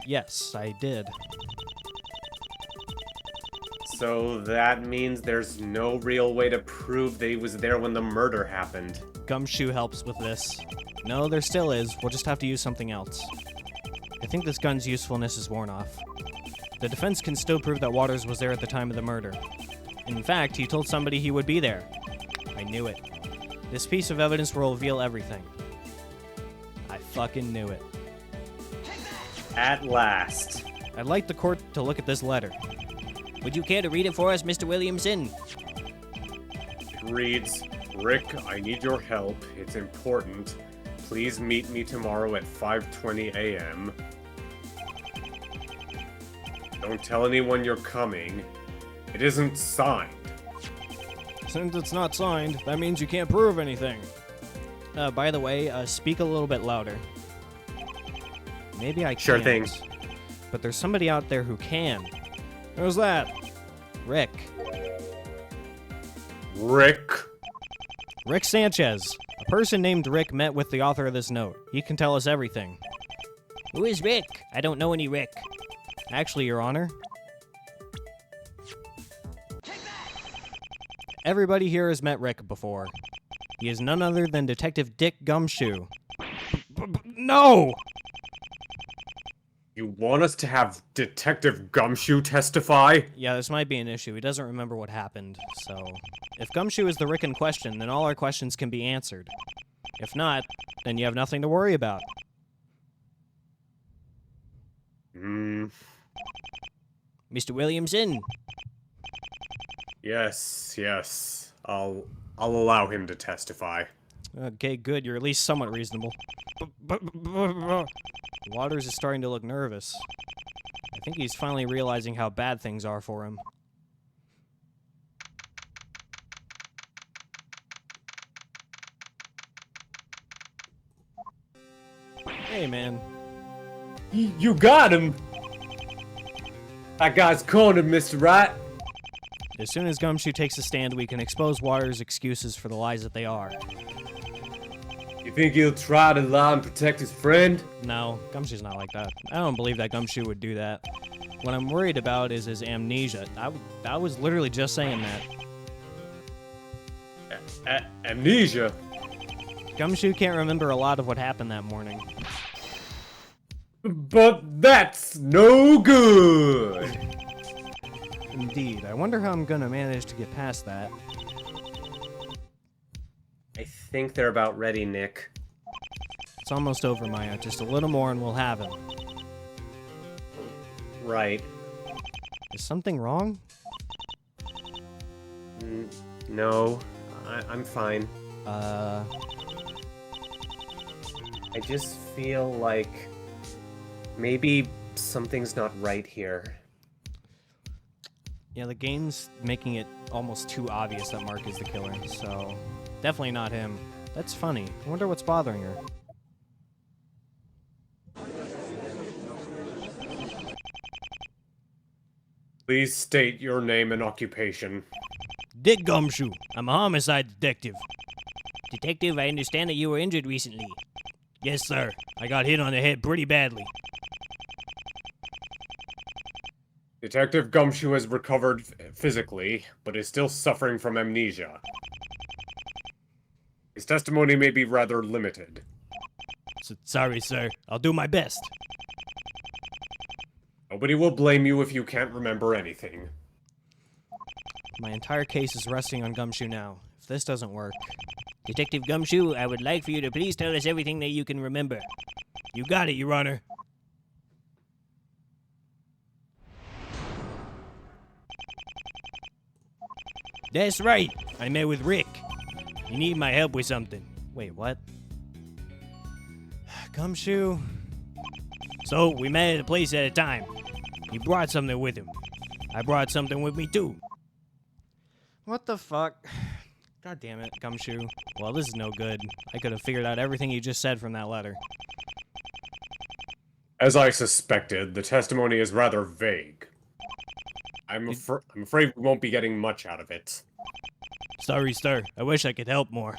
Yes, I did. So that means there's no real way to prove that he was there when the murder happened. Gumshoe helps with this. No, there still is. We'll just have to use something else. I think this gun's usefulness is worn off. The defense can still prove that Waters was there at the time of the murder. In fact, he told somebody he would be there. I knew it. This piece of evidence will reveal everything. I fucking knew it. At last. I'd like the court to look at this letter. Would you care to read it for us, Mr. Williamson? It reads, Rick, I need your help. It's important. Please meet me tomorrow at 5:20 a.m. Don't tell anyone you're coming. It isn't signed. Since it's not signed, that means you can't prove anything. By the way, speak a little bit louder. Maybe I can't. Sure thing. But there's somebody out there who can. Who's that? Rick. Rick Sanchez. A person named Rick met with the author of this note. He can tell us everything. Who is Rick? I don't know any Rick. Actually, Your Honor. Everybody here has met Rick before. He is none other than Detective Dick Gumshoe. No! You want us to have Detective Gumshoe testify? Yeah, this might be an issue. He doesn't remember what happened, so... If Gumshoe is the Rick in question, then all our questions can be answered. If not, then you have nothing to worry about. Hmm. Mr. Williamson? Yes. I'll allow him to testify. Okay, good. You're at least somewhat reasonable. Waters is starting to look nervous. I think he's finally realizing how bad things are for him. Hey, man. You got him! That guy's cornered, Mr. Right. As soon as Gumshoe takes a stand, we can expose Waters' excuses for the lies that they are. You think he'll try to lie and protect his friend? No, Gumshoe's not like that. I don't believe that Gumshoe would do that. What I'm worried about is his amnesia. I was literally just saying that. Amnesia? Gumshoe can't remember a lot of what happened that morning. But that's no good! Indeed. I wonder how I'm gonna manage to get past that. I think they're about ready, Nick. It's almost over, Maya. Just a little more and we'll have him. Right. Is something wrong? No. I'm fine. Uh... I just feel like... maybe something's not right here. Yeah, the game's making it almost too obvious that Mark is the killer, so... definitely not him. That's funny. I wonder what's bothering her. Please state your name and occupation. Dick Gumshoe. I'm a homicide detective. Detective, I understand that you were injured recently. Yes, sir. I got hit on the head pretty badly. Detective Gumshoe has recovered physically, but is still suffering from amnesia. His testimony may be rather limited. Sorry, sir. I'll do my best. Nobody will blame you if you can't remember anything. My entire case is resting on Gumshoe now. If this doesn't work... Detective Gumshoe, I would like for you to please tell us everything that you can remember. You got it, Your Honor. That's right. I met with Rick. You need my help with something. Wait, what? Gumshoe... So, we met at a place at a time. He brought something with him. I brought something with me, too. What the fuck? God damn it, Gumshoe. Well, this is no good. I could have figured out everything you just said from that letter. As I suspected, the testimony is rather vague. I'm afraid we won't be getting much out of it. Sorry, sir. I wish I could help more.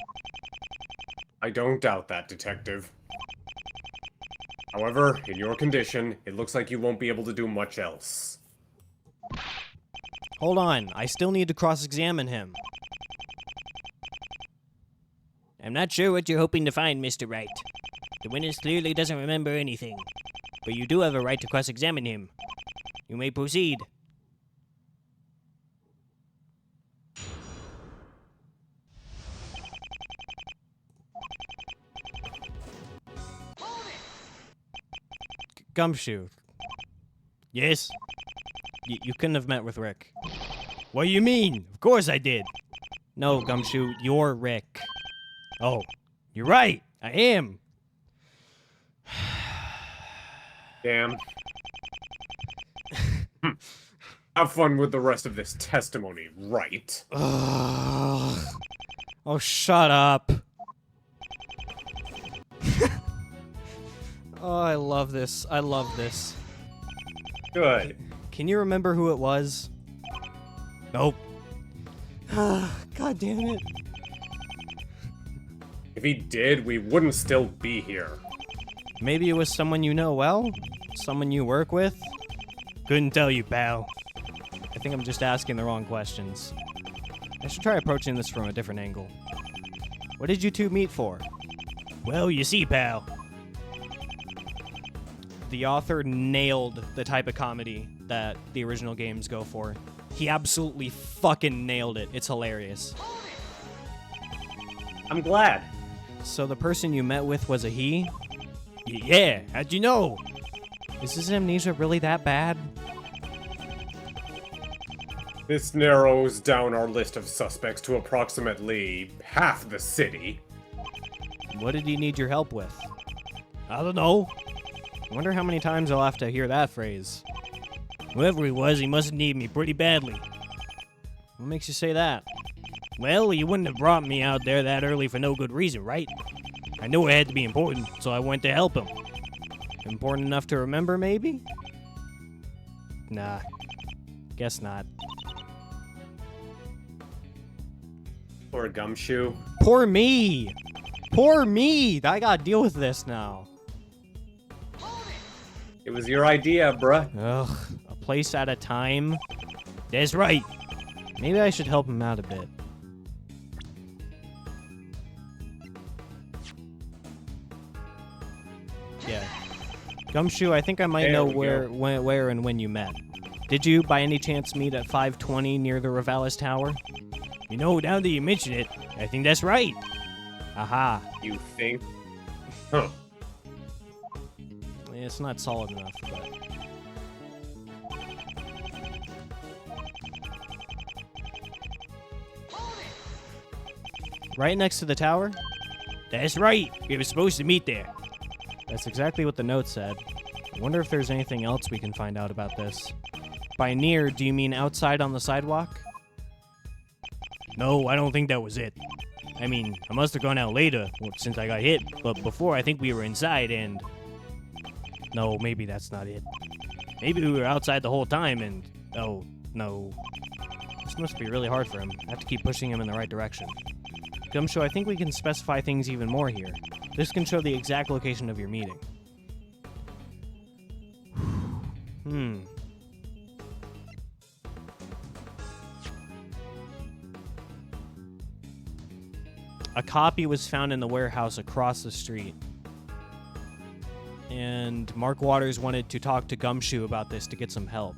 I don't doubt that, Detective. However, in your condition, it looks like you won't be able to do much else. Hold on, I still need to cross-examine him. I'm not sure what you're hoping to find, Mr. Wright. The witness clearly doesn't remember anything. But you do have a right to cross-examine him. You may proceed. Gumshoe, Yes? you couldn't have met with Rick. What do you mean? Of course I did. No, Gumshoe, you're Rick. Oh, you're right. I am. Damn. Have fun with the rest of this testimony, right? Ugh. Oh, shut up. Oh, I love this. I love this. Good. Can you remember who it was? Nope. God damn it. If he did, we wouldn't still be here. Maybe it was someone you know well? Someone you work with? Couldn't tell you, pal. I think I'm just asking the wrong questions. I should try approaching this from a different angle. What did you two meet for? Well, you see, pal. The author nailed the type of comedy that the original games go for. He absolutely fucking nailed it. It's hilarious. I'm glad. So the person you met with was a he? Yeah, how'd you know? Is his amnesia really that bad? This narrows down our list of suspects to approximately half the city. What did he need your help with? I don't know. I wonder how many times I'll have to hear that phrase. Whoever he was, he must need me pretty badly. What makes you say that? Well, you wouldn't have brought me out there that early for no good reason, right? I knew it had to be important, so I went to help him. Important enough to remember, maybe? Nah. Guess not. Or Gumshoe. Poor me! Poor me! I gotta deal with this now. It was your idea, bruh. Ugh. A place at a time? That's right. Maybe I should help him out a bit. Yeah. Gumshoe, I think I might There know we where and when you met. Did you, by any chance, meet at 520 near the Ravalis Tower? You know, now that you mention it, I think that's right. Aha. You think? Huh. It's not solid enough, but... Right next to the tower? That's right. We were supposed to meet there. That's exactly what the note said. I wonder if there's anything else we can find out about this. By near, do you mean outside on the sidewalk? No, I don't think that was it. I mean, I must have gone out later since I got hit, but before I think we were inside and... No, maybe that's not it. Maybe we were outside the whole time and... Oh, no. This must be really hard for him. I have to keep pushing him in the right direction. Gumshoe, I think we can specify things even more here. This can show the exact location of your meeting. A copy was found in the warehouse across the street. And Mark Waters wanted to talk to Gumshoe about this to get some help.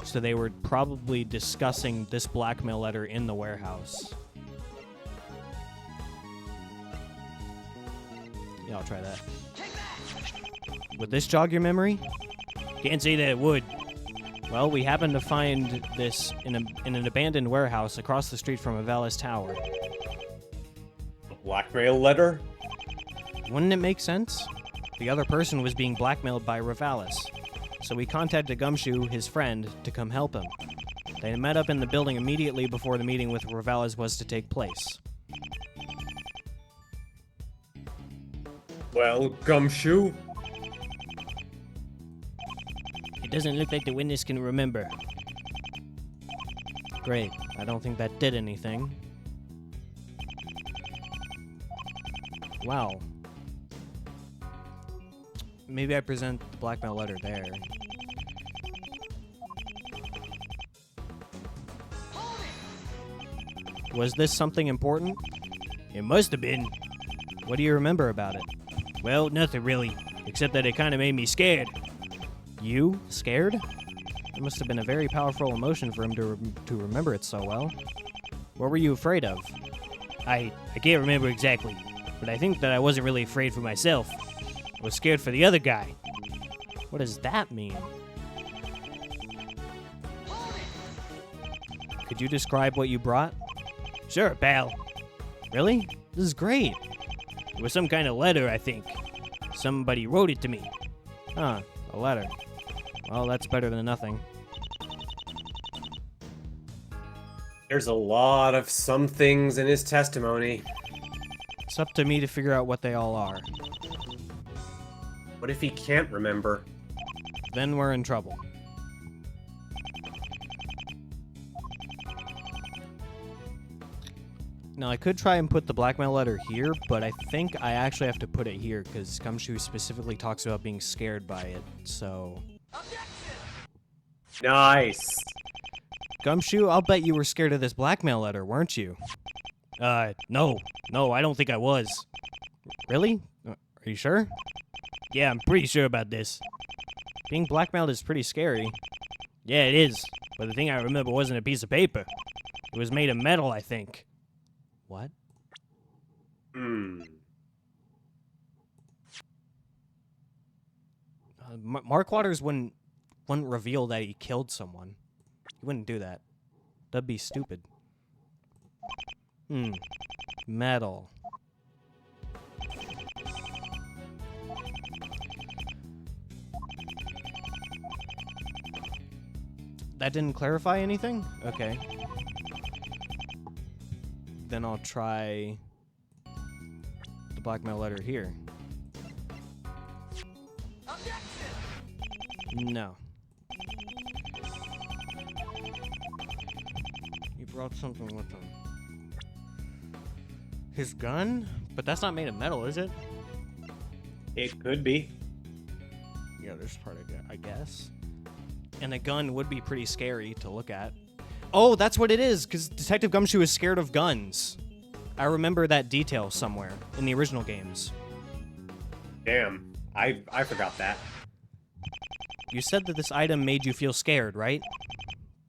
So they were probably discussing this blackmail letter in the warehouse. Yeah, I'll try that. Would this jog your memory? Can't say that it would. Well, we happened to find this in an abandoned warehouse across the street from Ravalis Tower. A blackmail letter? Wouldn't it make sense? The other person was being blackmailed by Ravalis. So we contacted Gumshoe, his friend, to come help him. They met up in the building immediately before the meeting with Ravalis was to take place. Well, Gumshoe? It doesn't look like the witness can remember. Great. I don't think that did anything. Wow. Maybe I present the blackmail letter there. Was this something important? It must have been. What do you remember about it? Well, nothing really, except that it kind of made me scared. You? Scared? It must have been a very powerful emotion for him to remember it so well. What were you afraid of? I can't remember exactly, but I think that I wasn't really afraid for myself. I was scared for the other guy. What does that mean? Could you describe what you brought? Sure, pal. Really? This is great. It was some kind of letter, I think. Somebody wrote it to me. Huh, a letter. Well, that's better than nothing. There's a lot of some things in his testimony. It's up to me to figure out what they all are. What if he can't remember? Then we're in trouble. Now, I could try and put the blackmail letter here, but I think I actually have to put it here because Gumshoe specifically talks about being scared by it, so... Nice. Gumshoe, I'll bet you were scared of this blackmail letter, weren't you? No, I don't think I was. Really? Are you sure? Yeah, I'm pretty sure about this. Being blackmailed is pretty scary. Yeah, it is. But the thing I remember wasn't a piece of paper. It was made of metal, I think. What? Mark Waters wouldn't reveal that he killed someone. He wouldn't do that. That'd be stupid. Metal. That didn't clarify anything? Okay. Then I'll try the blackmail letter here. No. He brought something with him. His gun? But that's not made of metal, is it? It could be. Yeah, there's part of it, I guess. And a gun would be pretty scary to look at. Oh, that's what it is, because Detective Gumshoe is scared of guns. I remember that detail somewhere in the original games. Damn, I forgot that. You said that this item made you feel scared, right?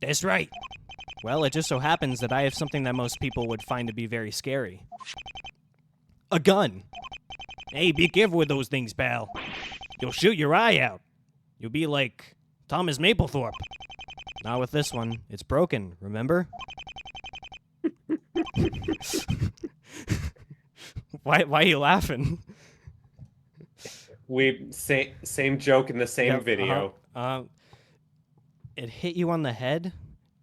That's right. Well, it just so happens that I have something that most people would find to be very scary. A gun! Hey, be careful with those things, pal. You'll shoot your eye out. You'll be like Thomas Mapplethorpe. Not with this one. It's broken, remember? Why are you laughing? Same joke in the same video. It hit you on the head?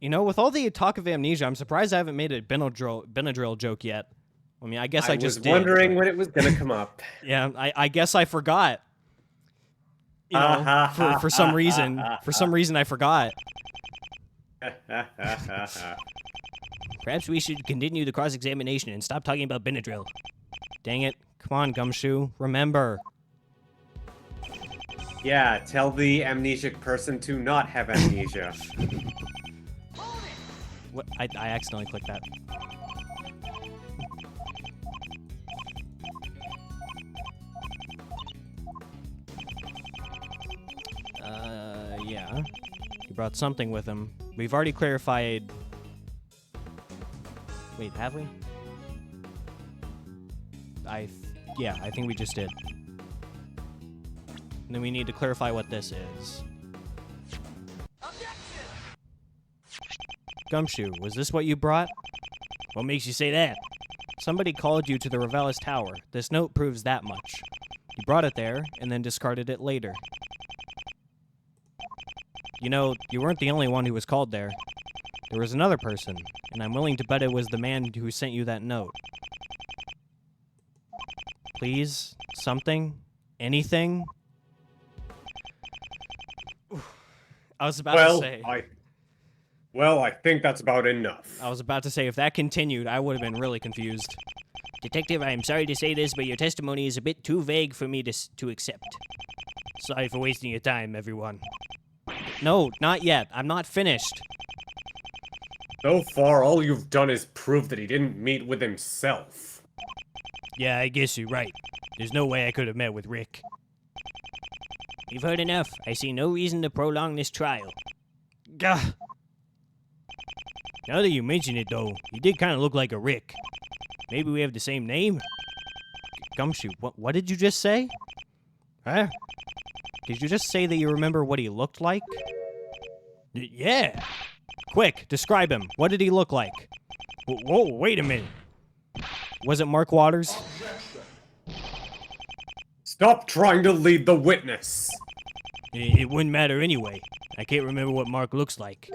You know, with all the talk of amnesia, I'm surprised I haven't made a Benadryl joke yet. I mean, I guess I just did. I was wondering when it was gonna come up. Yeah, I guess I forgot. You know, for some reason. For some reason, I forgot. Perhaps we should continue the cross-examination and stop talking about Benadryl. Dang it. Come on, Gumshoe. Remember. Yeah, tell the amnesic person to not have amnesia. What? I accidentally clicked that. Yeah. He brought something with him. We've already clarified... Wait, have we? Yeah, I think we just did. And then we need to clarify what this is. Gumshoe, was this what you brought? What makes you say that? Somebody called you to the Revelis Tower. This note proves that much. You brought it there, and then discarded it later. You know, you weren't the only one who was called there. There was another person, and I'm willing to bet it was the man who sent you that note. Please? Something? Anything? I was about to say... I think that's about enough. I was about to say, if that continued, I would have been really confused. Detective, I am sorry to say this, but your testimony is a bit too vague for me to accept. Sorry for wasting your time, everyone. No, not yet. I'm not finished. So far, all you've done is prove that he didn't meet with himself. Yeah, I guess you're right. There's no way I could have met with Rick. You've heard enough. I see no reason to prolong this trial. Gah. Now that you mention it, though, he did kind of look like a Rick. Maybe we have the same name? Gumshoe, what did you just say? Huh? Did you just say that you remember what he looked like? Yeah. Quick, describe him. What did he look like? Whoa, wait a minute. Was it Mark Waters? Stop trying to lead the witness! It wouldn't matter anyway. I can't remember what Mark looks like.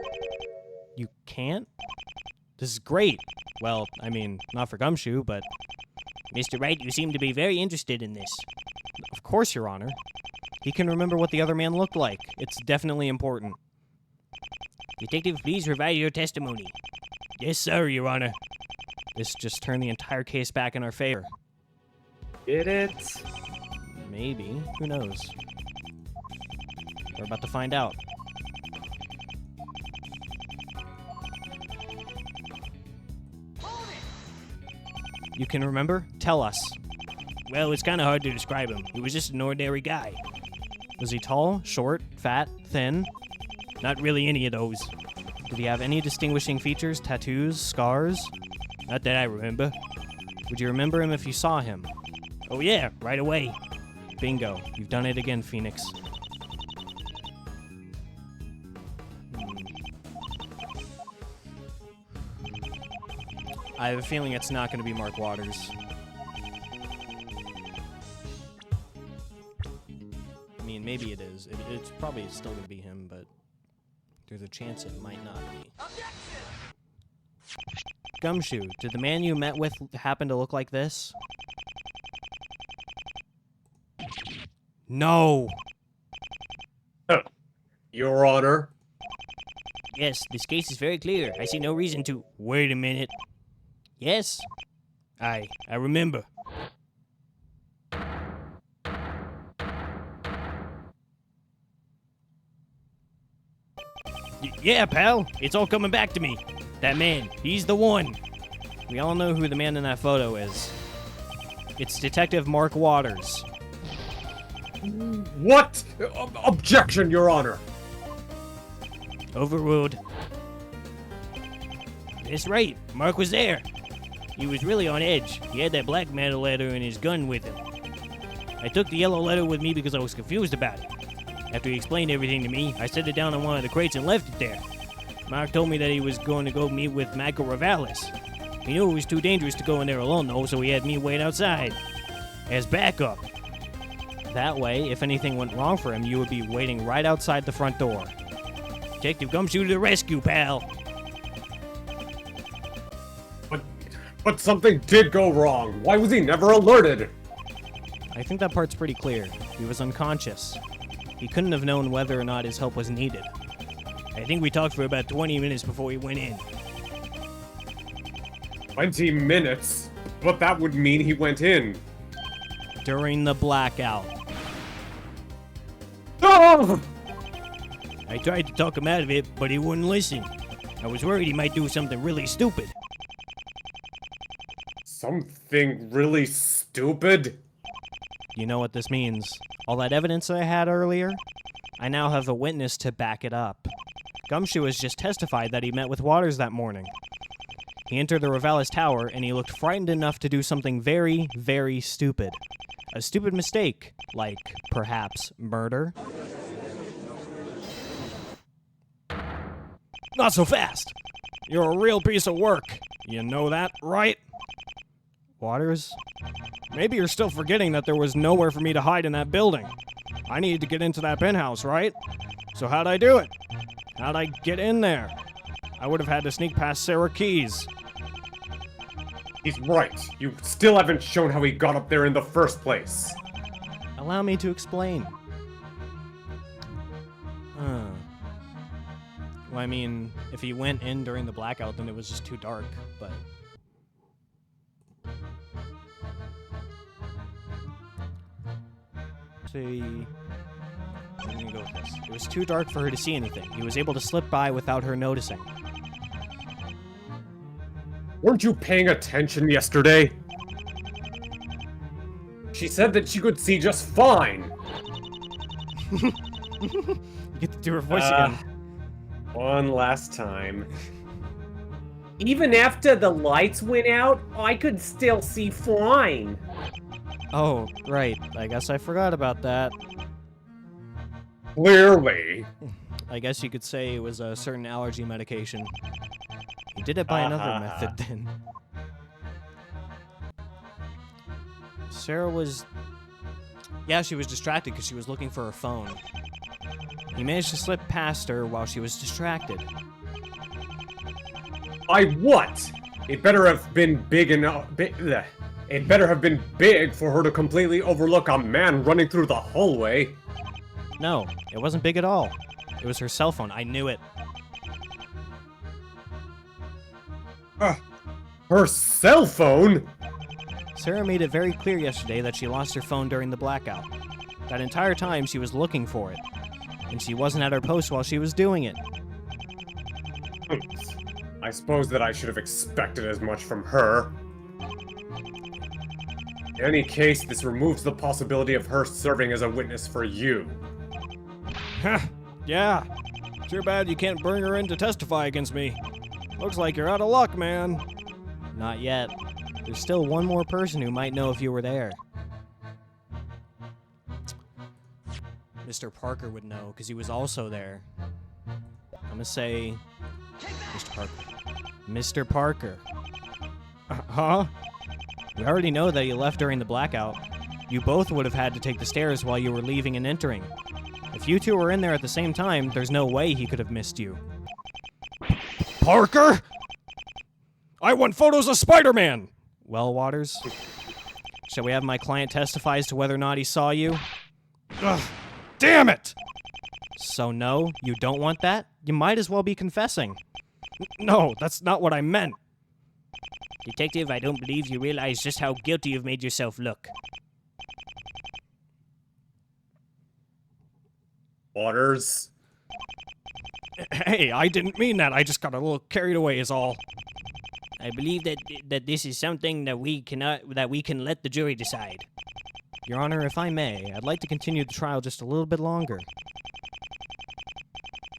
You can't? This is great. Well, I mean, not for Gumshoe, but... Mr. Wright, you seem to be very interested in this. Of course, Your Honor. He can remember what the other man looked like. It's definitely important. Detective, please revise your testimony. Yes, sir, Your Honor. This just turned the entire case back in our favor. Get it? Maybe. Who knows? We're about to find out. You can remember? Tell us. Well, it's kind of hard to describe him. He was just an ordinary guy. Was he tall, short, fat, thin? Not really any of those. Did he have any distinguishing features, tattoos, scars? Not that I remember. Would you remember him if you saw him? Oh yeah, right away. Bingo. You've done it again, Phoenix. I have a feeling it's not going to be Mark Waters. I mean, maybe it is. It's probably still going to be him, but there's a chance it might not be. Gumshoe, did the man you met with happen to look like this? No! Your Honor. Yes, this case is very clear. I see no reason to... Wait a minute. Yes. I remember. Yeah, pal. It's all coming back to me. That man, he's the one. We all know who the man in that photo is. It's Detective Mark Waters. What? Objection, Your Honor. Overruled. That's right. Mark was there. He was really on edge. He had that Blackmail letter and his gun with him. I took the yellow letter with me because I was confused about it. After he explained everything to me, I set it down on one of the crates and left it there. Mark told me that he was going to go meet with Michael Ravalis. He knew it was too dangerous to go in there alone, though, so he had me wait outside. As backup. That way, if anything went wrong for him, you would be waiting right outside the front door. Detective Gumshoe to the rescue, pal. But something did go wrong. Why was he never alerted? I think that part's pretty clear. He was unconscious. He couldn't have known whether or not his help was needed. I think we talked for about 20 minutes before he went in. 20 minutes? But that would mean he went in. During the blackout. Oh! I tried to talk him out of it, but he wouldn't listen. I was worried he might do something really stupid. Something really stupid? You know what this means. All that evidence I had earlier? I now have a witness to back it up. Gumshoe has just testified that he met with Waters that morning. He entered the Ravalis Tower, and he looked frightened enough to do something very, very stupid. A stupid mistake, like, perhaps, murder? Not so fast! You're a real piece of work. You know that, right? Waters? Maybe you're still forgetting that there was nowhere for me to hide in that building. I needed to get into that penthouse, right? So how'd I do it? How'd I get in there? I would have had to sneak past Sarah Keys. He's right. You still haven't shown how he got up there in the first place. Allow me to explain. Well, I mean, if he went in during the blackout, then it was just too dark, but... See... I'm gonna go with this. It was too dark for her to see anything. He was able to slip by without her noticing. Weren't you paying attention yesterday? She said that she could see just fine. You get to do her voice again. One last time. Even after the lights went out, I could still see fine. Oh, right. I guess I forgot about that. Clearly. I guess you could say it was a certain allergy medication. You did it by another method then. Sarah was... Yeah, she was distracted because she was looking for her phone. He managed to slip past her while she was distracted. What? It better have been big enough. It better have been big for her to completely overlook a man running through the hallway. No, it wasn't big at all. It was her cell phone. I knew it. Her cell phone? Sarah made it very clear yesterday that she lost her phone during the blackout. That entire time she was looking for it. And she wasn't at her post while she was doing it. I suppose that I should have expected as much from her. In any case, this removes the possibility of her serving as a witness for you. Yeah. Too bad you can't bring her in to testify against me. Looks like you're out of luck, man. Not yet. There's still one more person who might know if you were there. Mr. Parker would know, because he was also there. I'm gonna say... Mr. Parker. Mr. Parker. Huh? We already know that you left during the blackout. You both would have had to take the stairs while you were leaving and entering. If you two were in there at the same time, there's no way he could have missed you. Parker? I want photos of Spider-Man! Well, Waters? Shall we have my client testify as to whether or not he saw you? Ugh, damn it! So no, you don't want that? You might as well be confessing. No, that's not what I meant. Detective, I don't believe you realize just how guilty you've made yourself look. Waters? Hey, I didn't mean that. I just got a little carried away is all. I believe that this is something that we can let the jury decide. Your Honor, if I may, I'd like to continue the trial just a little bit longer.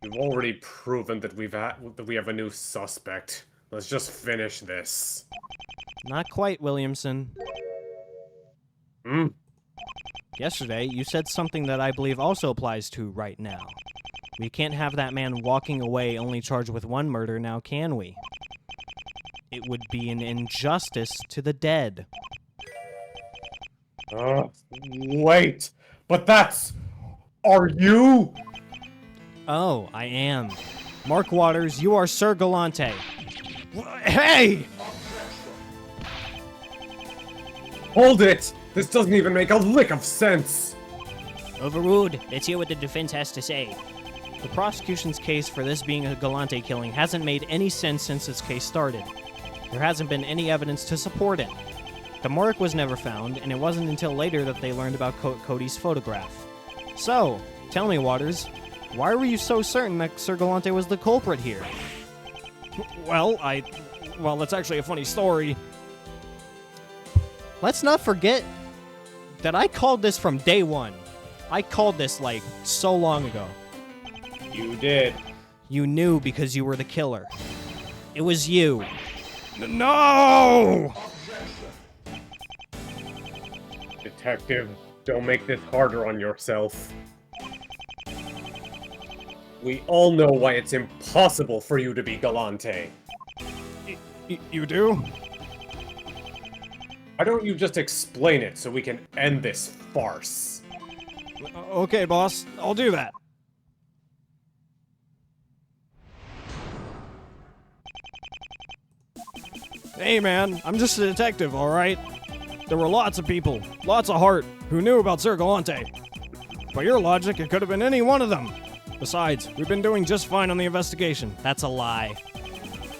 You've already proven that we have a new suspect. Let's just finish this. Not quite, Williamson. Yesterday, you said something that I believe also applies to right now. We can't have that man walking away only charged with one murder now, can we? It would be an injustice to the dead. Wait! But that's... Are you? Oh, I am. Mark Waters, you are Sir Galante. Hey! Hold it! This doesn't even make a lick of sense! Overruled. Let's hear what the defense has to say. The prosecution's case for this being a Galante killing hasn't made any sense since its case started. There hasn't been any evidence to support it. The mark was never found, and it wasn't until later that they learned about Cody's photograph. So, tell me, Waters, why were you so certain that Sir Galante was the culprit here? Well, that's actually a funny story. Let's not forget that I called this from day one. I called this, like, so long ago. You did. You knew because you were the killer. It was you. No! Detective, don't make this harder on yourself. We all know why it's impossible for you to be Galante. You do? Why don't you just explain it so we can end this farce? Okay, boss. I'll do that. Hey, man. I'm just a detective, all right? There were lots of people, lots of heart, who knew about Sir Galante. By your logic, it could have been any one of them. Besides, we've been doing just fine on the investigation. That's a lie.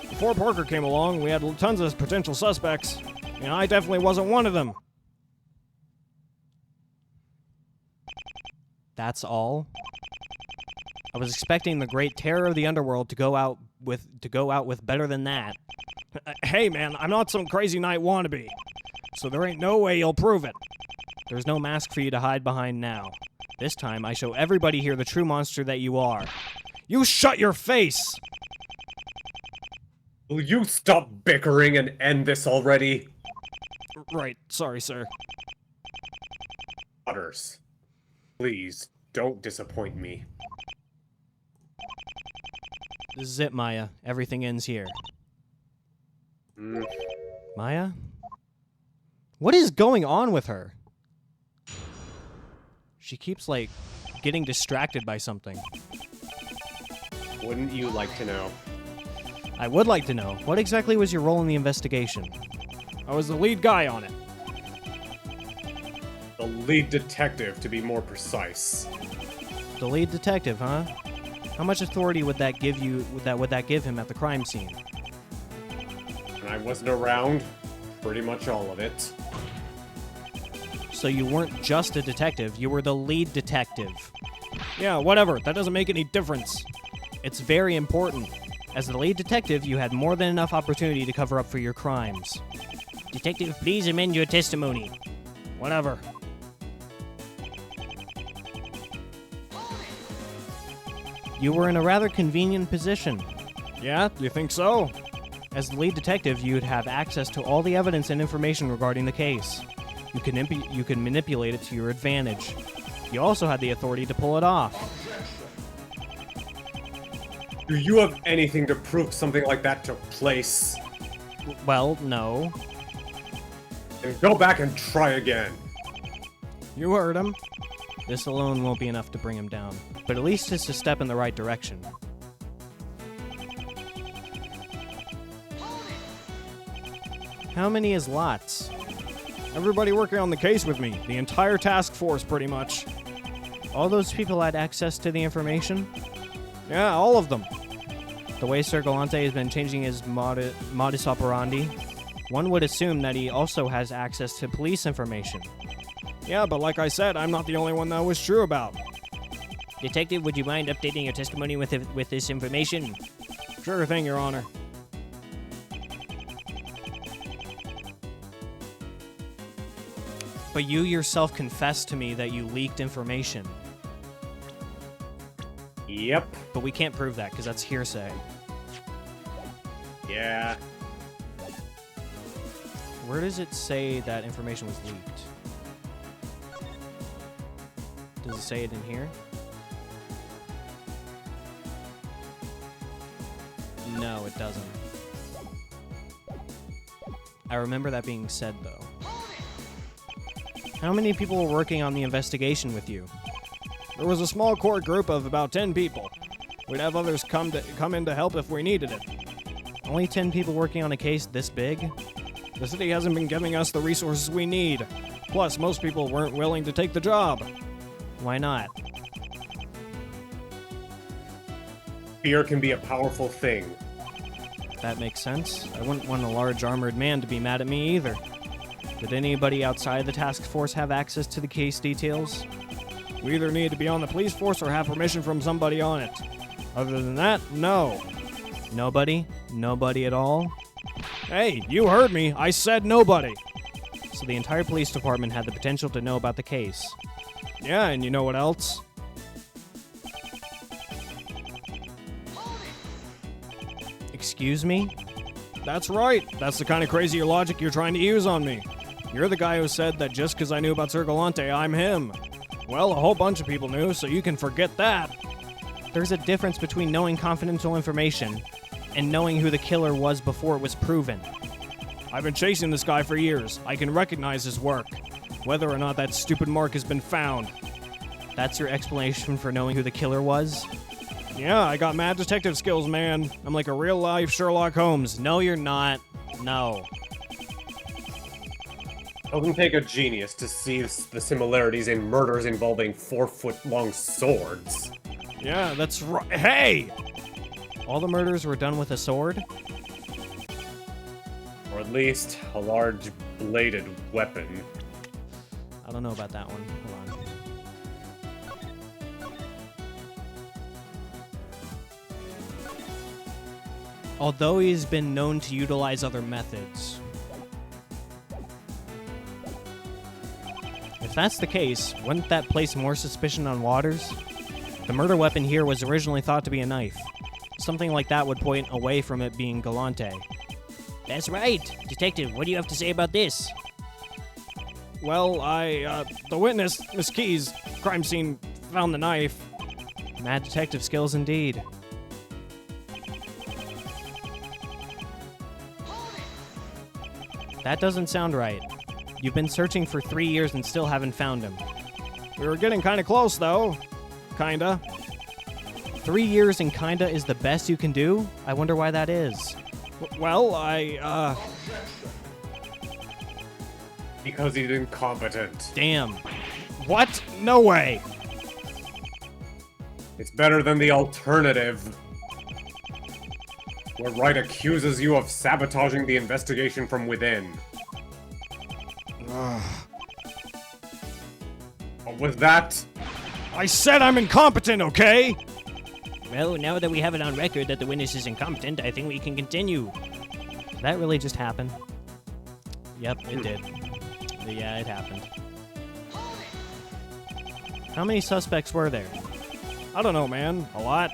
Before Parker came along, we had tons of potential suspects, and I definitely wasn't one of them. That's all? I was expecting the great terror of the underworld to go out with better than that. Hey, man, I'm not some crazy night wannabe, so there ain't no way you'll prove it. There's no mask for you to hide behind now. This time, I show everybody here the true monster that you are. You shut your face! Will you stop bickering and end this already? Right, sorry, sir. Butters, please don't disappoint me. This is it, Maya. Everything ends here. Maya? What is going on with her? She keeps, like, getting distracted by something. Wouldn't you like to know? I would like to know. What exactly was your role in the investigation? I was the lead guy on it. The lead detective, to be more precise. The lead detective, huh? How much authority would that give you? Would that give him at the crime scene? And I wasn't around. Pretty much all of it. So you weren't just a detective, you were the lead detective. Yeah, whatever. That doesn't make any difference. It's very important. As the lead detective, you had more than enough opportunity to cover up for your crimes. Detective, please amend your testimony. Whatever. You were in a rather convenient position. Yeah, you think so? As the lead detective, you'd have access to all the evidence and information regarding the case. You can manipulate it to your advantage. You also had the authority to pull it off. Do you have anything to prove something like that took place? Well, no. Then go back and try again. You heard him. This alone won't be enough to bring him down, but at least it's a step in the right direction. How many is lots? Everybody working on the case with me. The entire task force, pretty much. All those people had access to the information? Yeah, all of them. The way Sir Galante has been changing his modus operandi, one would assume that he also has access to police information. Yeah, but like I said, I'm not the only one that was true about. Detective, would you mind updating your testimony with this information? Sure thing, Your Honor. But you yourself confessed to me that you leaked information. Yep. But we can't prove that because that's hearsay. Yeah. Where does it say that information was leaked? Does it say it in here? No, it doesn't. I remember that being said, though. How many people were working on the investigation with you? There was a small core group of about 10 people. We'd have others come in to help if we needed it. Only 10 people working on a case this big? The city hasn't been giving us the resources we need. Plus, most people weren't willing to take the job. Why not? Fear can be a powerful thing. That makes sense. I wouldn't want a large armored man to be mad at me either. Did anybody outside the task force have access to the case details? We either need to be on the police force or have permission from somebody on it. Other than that, no. Nobody? Nobody at all? Hey, you heard me. I said nobody. So the entire police department had the potential to know about the case. Yeah, and you know what else? Excuse me? That's right. That's the kind of crazy logic you're trying to use on me. You're the guy who said that just because I knew about Sir Galante, I'm him. Well, a whole bunch of people knew, so you can forget that. There's a difference between knowing confidential information and knowing who the killer was before it was proven. I've been chasing this guy for years. I can recognize his work, whether or not that stupid mark has been found. That's your explanation for knowing who the killer was? Yeah, I got mad detective skills, man. I'm like a real-life Sherlock Holmes. No, you're not. No. It doesn't take a genius to see the similarities in murders involving 4-foot-long swords. Yeah, that's right. Hey! All the murders were done with a sword? Or at least a large bladed weapon. I don't know about that one. Hold on. Although he's been known to utilize other methods. If that's the case, wouldn't that place more suspicion on Waters? The murder weapon here was originally thought to be a knife. Something like that would point away from it being Galante. That's right. Detective, what do you have to say about this? Well, the witness, Miss Keys, crime scene, found the knife. Mad detective skills indeed. That doesn't sound right. You've been searching for 3 years and still haven't found him. We were getting kinda close, though. Kinda. 3 years and kinda is the best you can do? I wonder why that is. Well, Because he's incompetent. Damn. What? No way. It's better than the alternative. Where Wright accuses you of sabotaging the investigation from within. What was that? I said I'm incompetent, okay? Well, now that we have it on record that the witness is incompetent, I think we can continue. Did that really just happen? Yep, it did. Yeah, it happened. How many suspects were there? I don't know, man. A lot.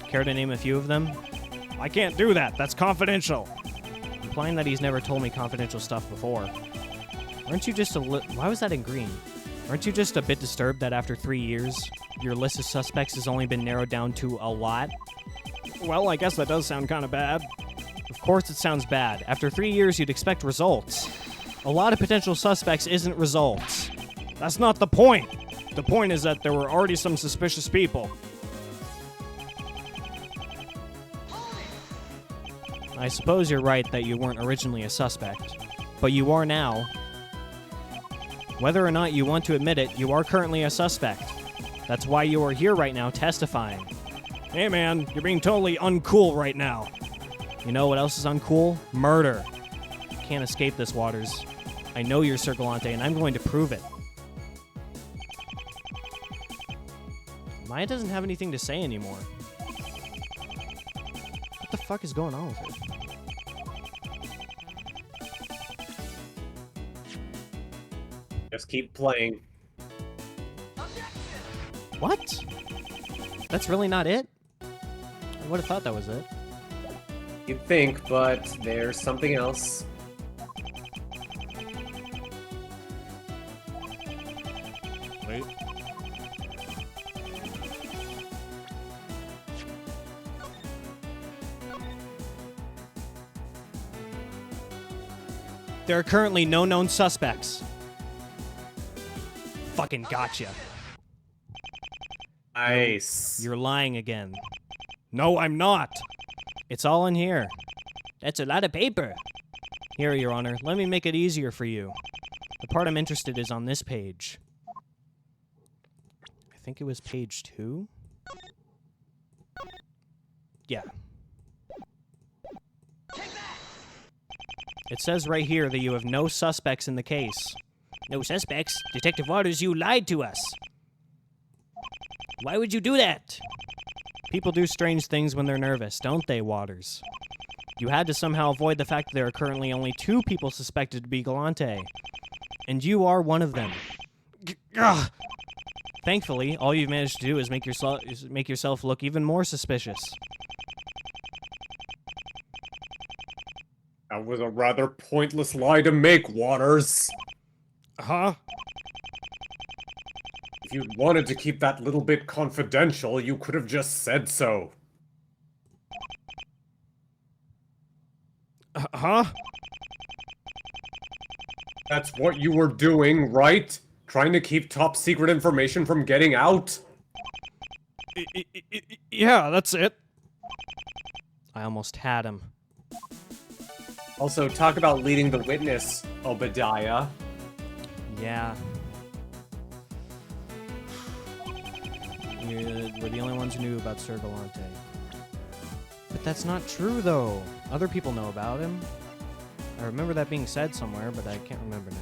Care to name a few of them? I can't do that. That's confidential. Implying that he's never told me confidential stuff before. Aren't you just Why was that in green? Aren't you just a bit disturbed that after 3 years, your list of suspects has only been narrowed down to a lot? Well, I guess that does sound kind of bad. Of course it sounds bad. After 3 years, you'd expect results. A lot of potential suspects isn't results. That's not the point. The point is that there were already some suspicious people. I suppose you're right that you weren't originally a suspect, but you are now. Whether or not you want to admit it, you are currently a suspect. That's why you are here right now testifying. Hey man, you're being totally uncool right now. You know what else is uncool? Murder. You can't escape this, Waters. I know you're Sir Galante, and I'm going to prove it. Maya doesn't have anything to say anymore. What the fuck is going on with her? Just keep playing. What? That's really not it? I would have thought that was it. You'd think, but there's something else. Wait. There are currently no known suspects. Fucking gotcha. Nice. You're lying again. No, I'm not. It's all in here. That's a lot of paper. Here, Your Honor, let me make it easier for you. The part I'm interested is on this page. I think it was page 2? Yeah. It says right here that you have no suspects in the case. No suspects? Detective Waters, you lied to us. Why would you do that? People do strange things when they're nervous, don't they, Waters? You had to somehow avoid the fact that there are currently only 2 people suspected to be Galante. And you are one of them. Thankfully, all you've managed to do is make yourself look even more suspicious. That was a rather pointless lie to make, Waters. Huh? If you wanted to keep that little bit confidential, you could have just said so. Huh? That's what you were doing, right? Trying to keep top secret information from getting out? Yeah, that's it. I almost had him. Also, talk about leading the witness, Obadiah. Yeah. We're the only ones who knew about Sir Galante. But that's not true, though. Other people know about him. I remember that being said somewhere, but I can't remember now.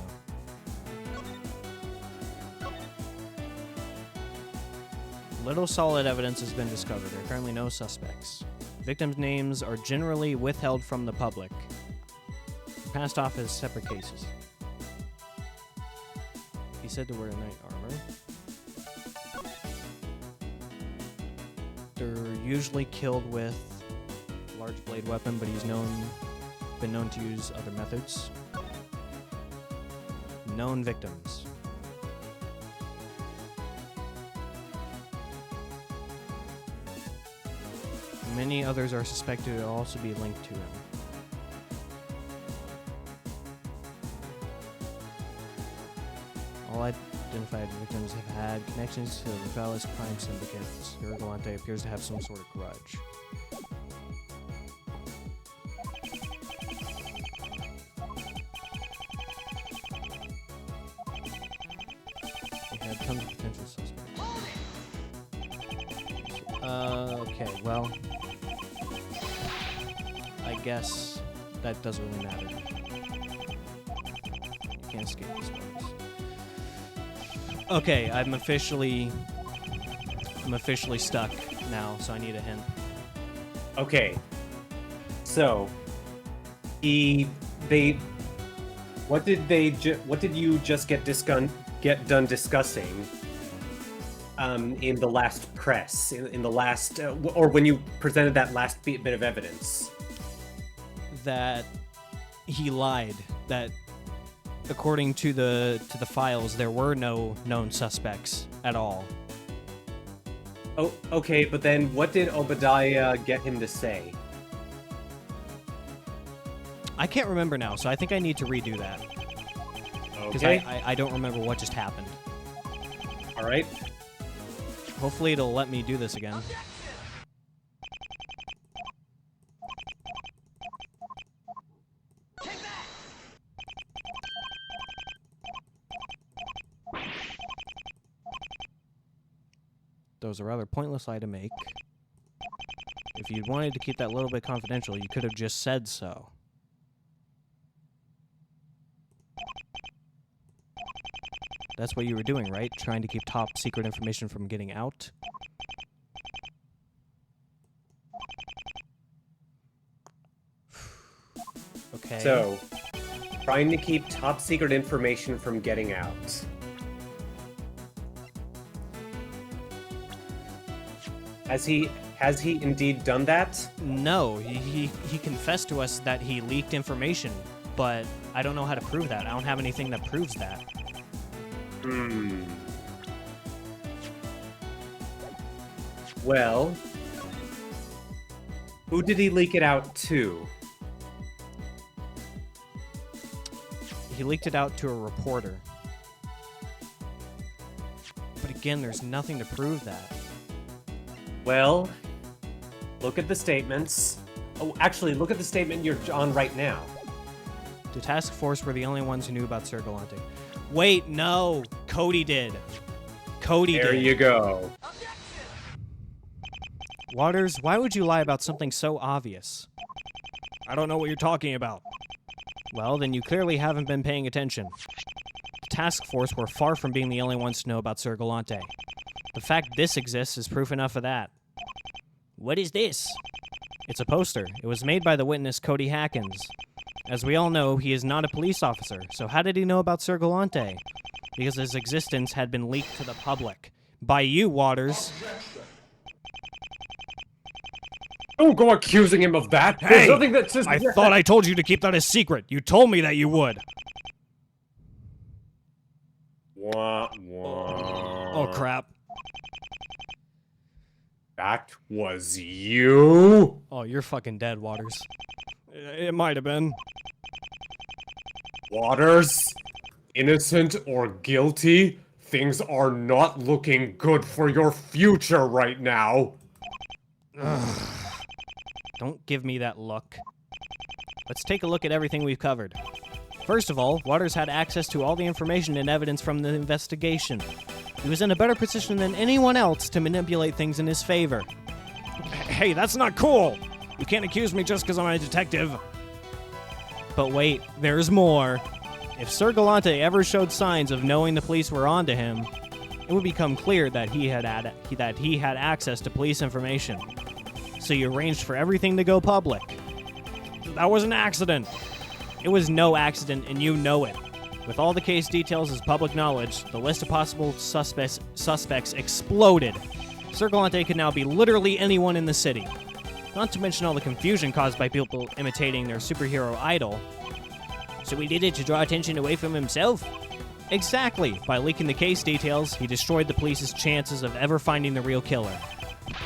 Little solid evidence has been discovered. There are currently no suspects. Victims' names are generally withheld from the public. Passed off as separate cases. He said to wear knight armor. They're usually killed with a large blade weapon, but he's been known to use other methods. Known victims. Many others are suspected to also be linked to him. All identified victims have had connections to the Rivales crime syndicate. Sir Galante appears to have some sort of grudge. They had tons of potential suspects. Okay, well, I guess that doesn't really matter. You can't escape these ones. Okay, I'm officially stuck now, so I need a hint. Okay. So, what did you just get done discussing in the last press, in the last, or when you presented that last bit of evidence? That he lied. That according to the files, there were no known suspects at all. Oh, okay, but then what did Obadiah get him to say? I can't remember now, so I think I need to redo that. Because Okay. I don't remember what just happened. All right. Hopefully it'll let me do this again. That was a rather pointless lie to make. If you wanted to keep that little bit confidential, you could have just said so. That's what you were doing, right? Trying to keep top secret information from getting out? Okay. So, trying to keep top secret information from getting out. Has he indeed done that? No, he confessed to us that he leaked information, but I don't know how to prove that. I don't have anything that proves that. Well, who did he leak it out to? He leaked it out to a reporter. But again, there's nothing to prove that. Well, look at the statements. Oh, actually, look at the statement you're on right now. The task force were the only ones who knew about Sir Galante. Wait, no! Cody did. Cody did. There you go. Waters, why would you lie about something so obvious? I don't know what you're talking about. Well, then you clearly haven't been paying attention. The task force were far from being the only ones to know about Sir Galante. The fact this exists is proof enough of that. What is this? It's a poster. It was made by the witness Cody Hackins. As we all know, he is not a police officer, so how did he know about Sir Galante? Because his existence had been leaked to the public. By you, Waters. Don't go accusing him of that. Hey! There's nothing that says I thought I told you to keep that a secret. You told me that you would. Wah, wah. Oh, crap. That was you? Oh, you're fucking dead, Waters. It might have been. Waters? Innocent or guilty? Things are not looking good for your future right now. Don't give me that look. Let's take a look at everything we've covered. First of all, Waters had access to all the information and evidence from the investigation. He was in a better position than anyone else to manipulate things in his favor. Hey, that's not cool! You can't accuse me just because I'm a detective. But wait, there's more. If Sir Galante ever showed signs of knowing the police were onto him, it would become clear that he had access to police information. so you arranged for everything to go public. That was an accident. It was no accident, and you know it. With all the case details as public knowledge, the list of possible suspects exploded. Circulante could now be literally anyone in the city. Not to mention all the confusion caused by people imitating their superhero idol. So he did it to draw attention away from himself? Exactly. By leaking the case details, he destroyed the police's chances of ever finding the real killer.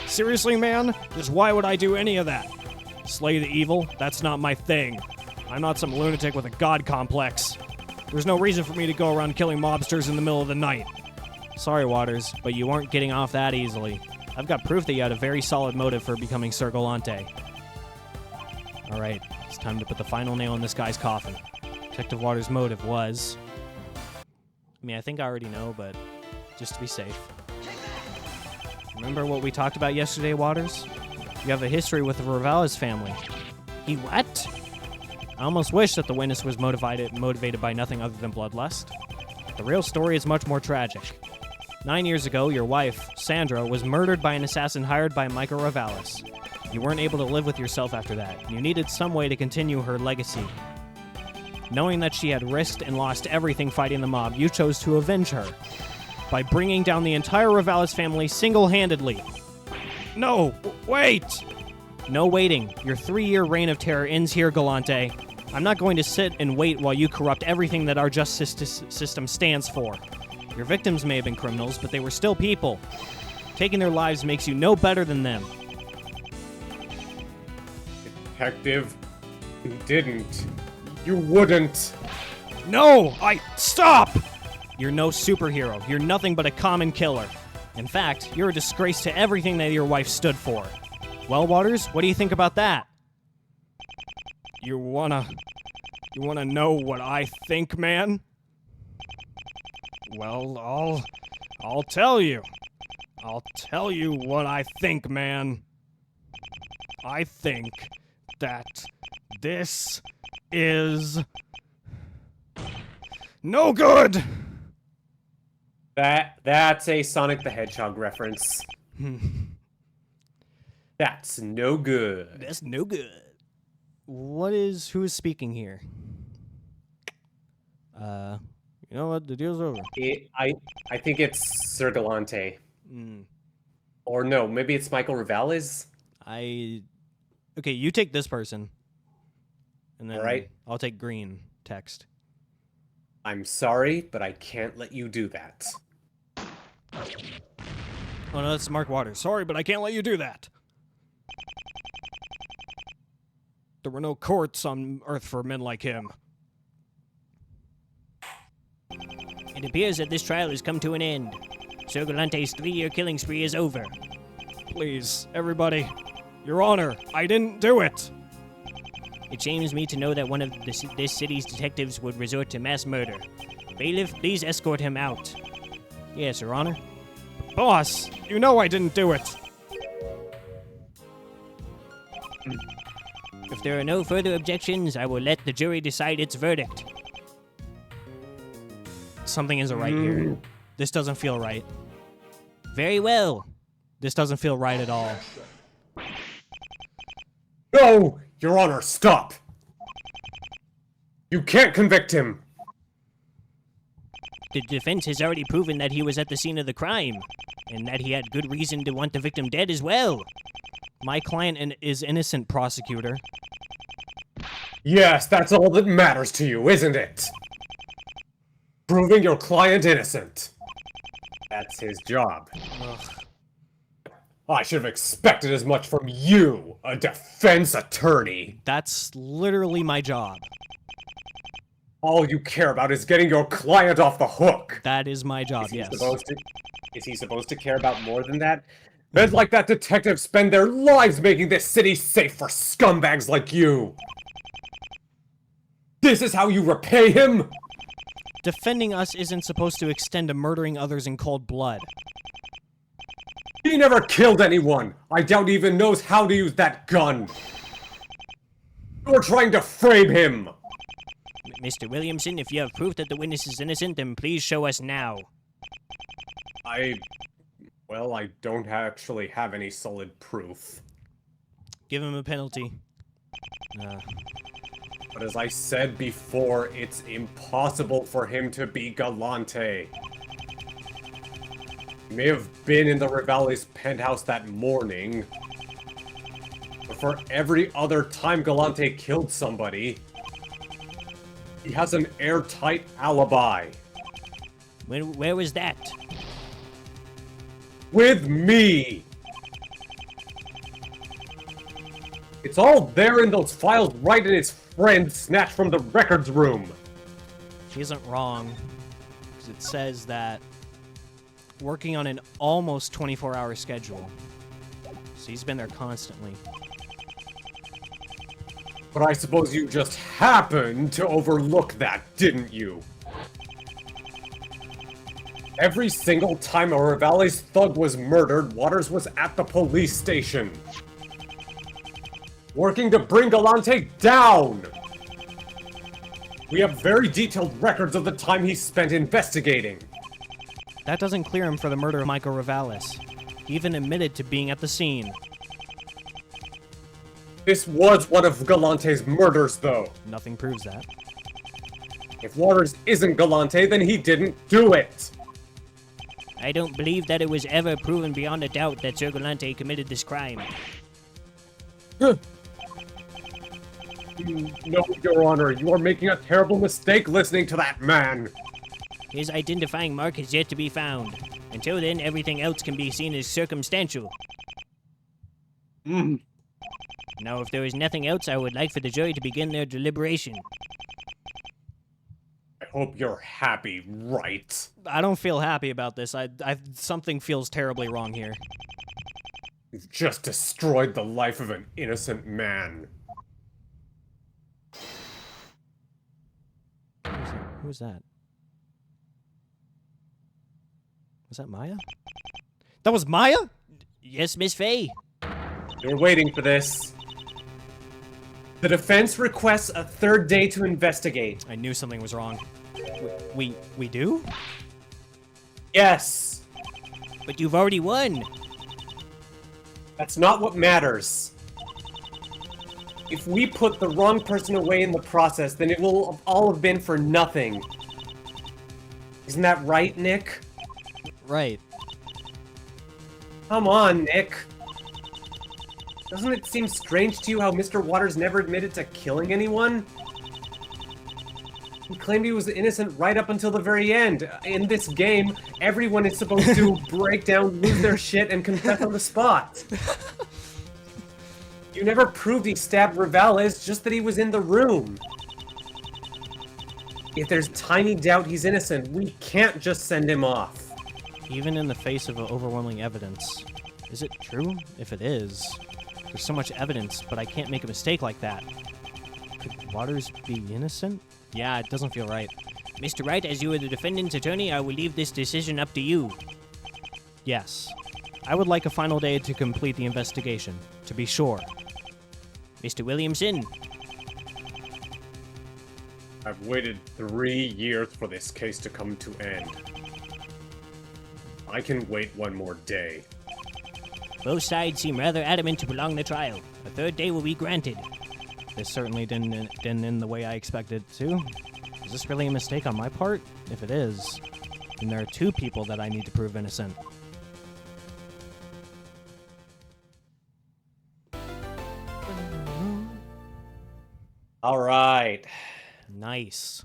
Seriously, man? Just why would I do any of that? Slay the evil? That's not my thing. I'm not some lunatic with a god complex. There's no reason for me to go around killing mobsters in the middle of the night. Sorry, Waters, but you aren't getting off that easily. I've got proof that you had a very solid motive for becoming Circulante. Alright, it's time to put the final nail in this guy's coffin. Detective Waters' motive was... I mean, I think I already know, but just to be safe. Remember what we talked about yesterday, Waters? You have a history with the Rivales family. He what? I almost wish that the witness was motivated by nothing other than bloodlust. The real story is much more tragic. 9 years ago, your wife, Sandra, was murdered by an assassin hired by Michael Rivales. You weren't able to live with yourself after that. You needed some way to continue her legacy. Knowing that she had risked and lost everything fighting the mob, you chose to avenge her by bringing down the entire Rivales family single-handedly. No, wait! No waiting. Your 3-year reign of terror ends here, Galante. I'm not going to sit and wait while you corrupt everything that our justice system stands for. Your victims may have been criminals, but they were still people. Taking their lives makes you no better than them. Detective, you didn't. You wouldn't. No! Stop! You're no superhero. You're nothing but a common killer. In fact, you're a disgrace to everything that your wife stood for. Well, Waters, what do you think about that? You wanna know what I think, man? Well, I'll tell you. I'll tell you what I think, man. I think that this is no good. That's a Sonic the Hedgehog reference. That's no good. That's no good. Who is speaking here? You know what? The deal's over. I think it's Circulante. Or no, maybe it's Michael Rivales. Okay, you take this person. And then All right. I'll take green text. I'm sorry, but I can't let you do that. Oh no, that's Mark Waters. Sorry, but I can't let you do that. There were no courts on Earth for men like him. It appears that this trial has come to an end. Circulante's 3-year killing spree is over. Please, everybody. Your Honor, I didn't do it. It shames me to know that one of this city's detectives would resort to mass murder. Bailiff, please escort him out. Yes, Your Honor. Boss, you know I didn't do it. If there are no further objections, I will let the jury decide its verdict. Something isn't right here. This doesn't feel right. Very well. This doesn't feel right at all. No! Your Honor, stop! You can't convict him! The defense has already proven that he was at the scene of the crime, and that he had good reason to want the victim dead as well. My client is innocent, prosecutor. Yes, that's all that matters to you, isn't it? Proving your client innocent. That's his job. Ugh. I should have expected as much from you, a defense attorney. That's literally my job. All you care about is getting your client off the hook. That is my job, yes. Is he supposed to care about more than that? Men like that detective spend their lives making this city safe for scumbags like you. This is how you repay him? Defending us isn't supposed to extend to murdering others in cold blood. He never killed anyone. I doubt he even knows how to use that gun. You're trying to frame him. Mr. Williamson, if you have proof that the witness is innocent, then please show us now. Well, I don't actually have any solid proof. Give him a penalty. But as I said before, it's impossible for him to be Galante. He may have been in the Rivali's penthouse that morning, but for every other time Galante killed somebody, he has an airtight alibi. Where was that? With me! It's all there in those files right in his friend snatched from the records room. She isn't wrong, because it says that working on an almost 24-hour schedule. So he's been there constantly. But I suppose you just happened to overlook that, didn't you? Every single time a Rivali's thug was murdered, Waters was at the police station. Working to bring Galante down! We have very detailed records of the time he spent investigating. That doesn't clear him for the murder of Michael Rivalis. He even admitted to being at the scene. This was one of Galante's murders, though. Nothing proves that. If Waters isn't Galante, then he didn't do it. I don't believe that it was ever proven beyond a doubt that Sir Galante committed this crime. No, Your Honor, you are making a terrible mistake listening to that man. His identifying mark is yet to be found. Until then, everything else can be seen as circumstantial. Now, if there is nothing else, I would like for the jury to begin their deliberation. I hope you're happy, right? I don't feel happy about this. Something feels terribly wrong here. You've just destroyed the life of an innocent man. Who was that? Was that Maya? That was Maya? Yes, Miss Faye. You're waiting for this. The defense requests a third day to investigate. I knew something was wrong. We do? Yes. But you've already won. That's not what matters. If we put the wrong person away in the process, then it will have all have been for nothing. Isn't that right, Nick? Right. Come on, Nick. Doesn't it seem strange to you how Mr. Waters never admitted to killing anyone? He claimed he was innocent right up until the very end. In this game, everyone is supposed to break down, lose their shit, and confess on the spot. You never proved he stabbed Rivales, just that he was in the room. If there's tiny doubt he's innocent, we can't just send him off. Even in the face of overwhelming evidence. Is it true? If it is, there's so much evidence, but I can't make a mistake like that. Could Waters be innocent? Yeah, it doesn't feel right. Mr. Wright, as you are the defendant's attorney, I will leave this decision up to you. Yes. I would like a final day to complete the investigation, to be sure. Mr. Williamson. I've waited 3 years for this case to come to end. I can wait one more day. Both sides seem rather adamant to prolong the trial. A third day will be granted. This certainly didn't end the way I expected it to. Is this really a mistake on my part? If it is, then there are 2 people that I need to prove innocent. All right. Nice.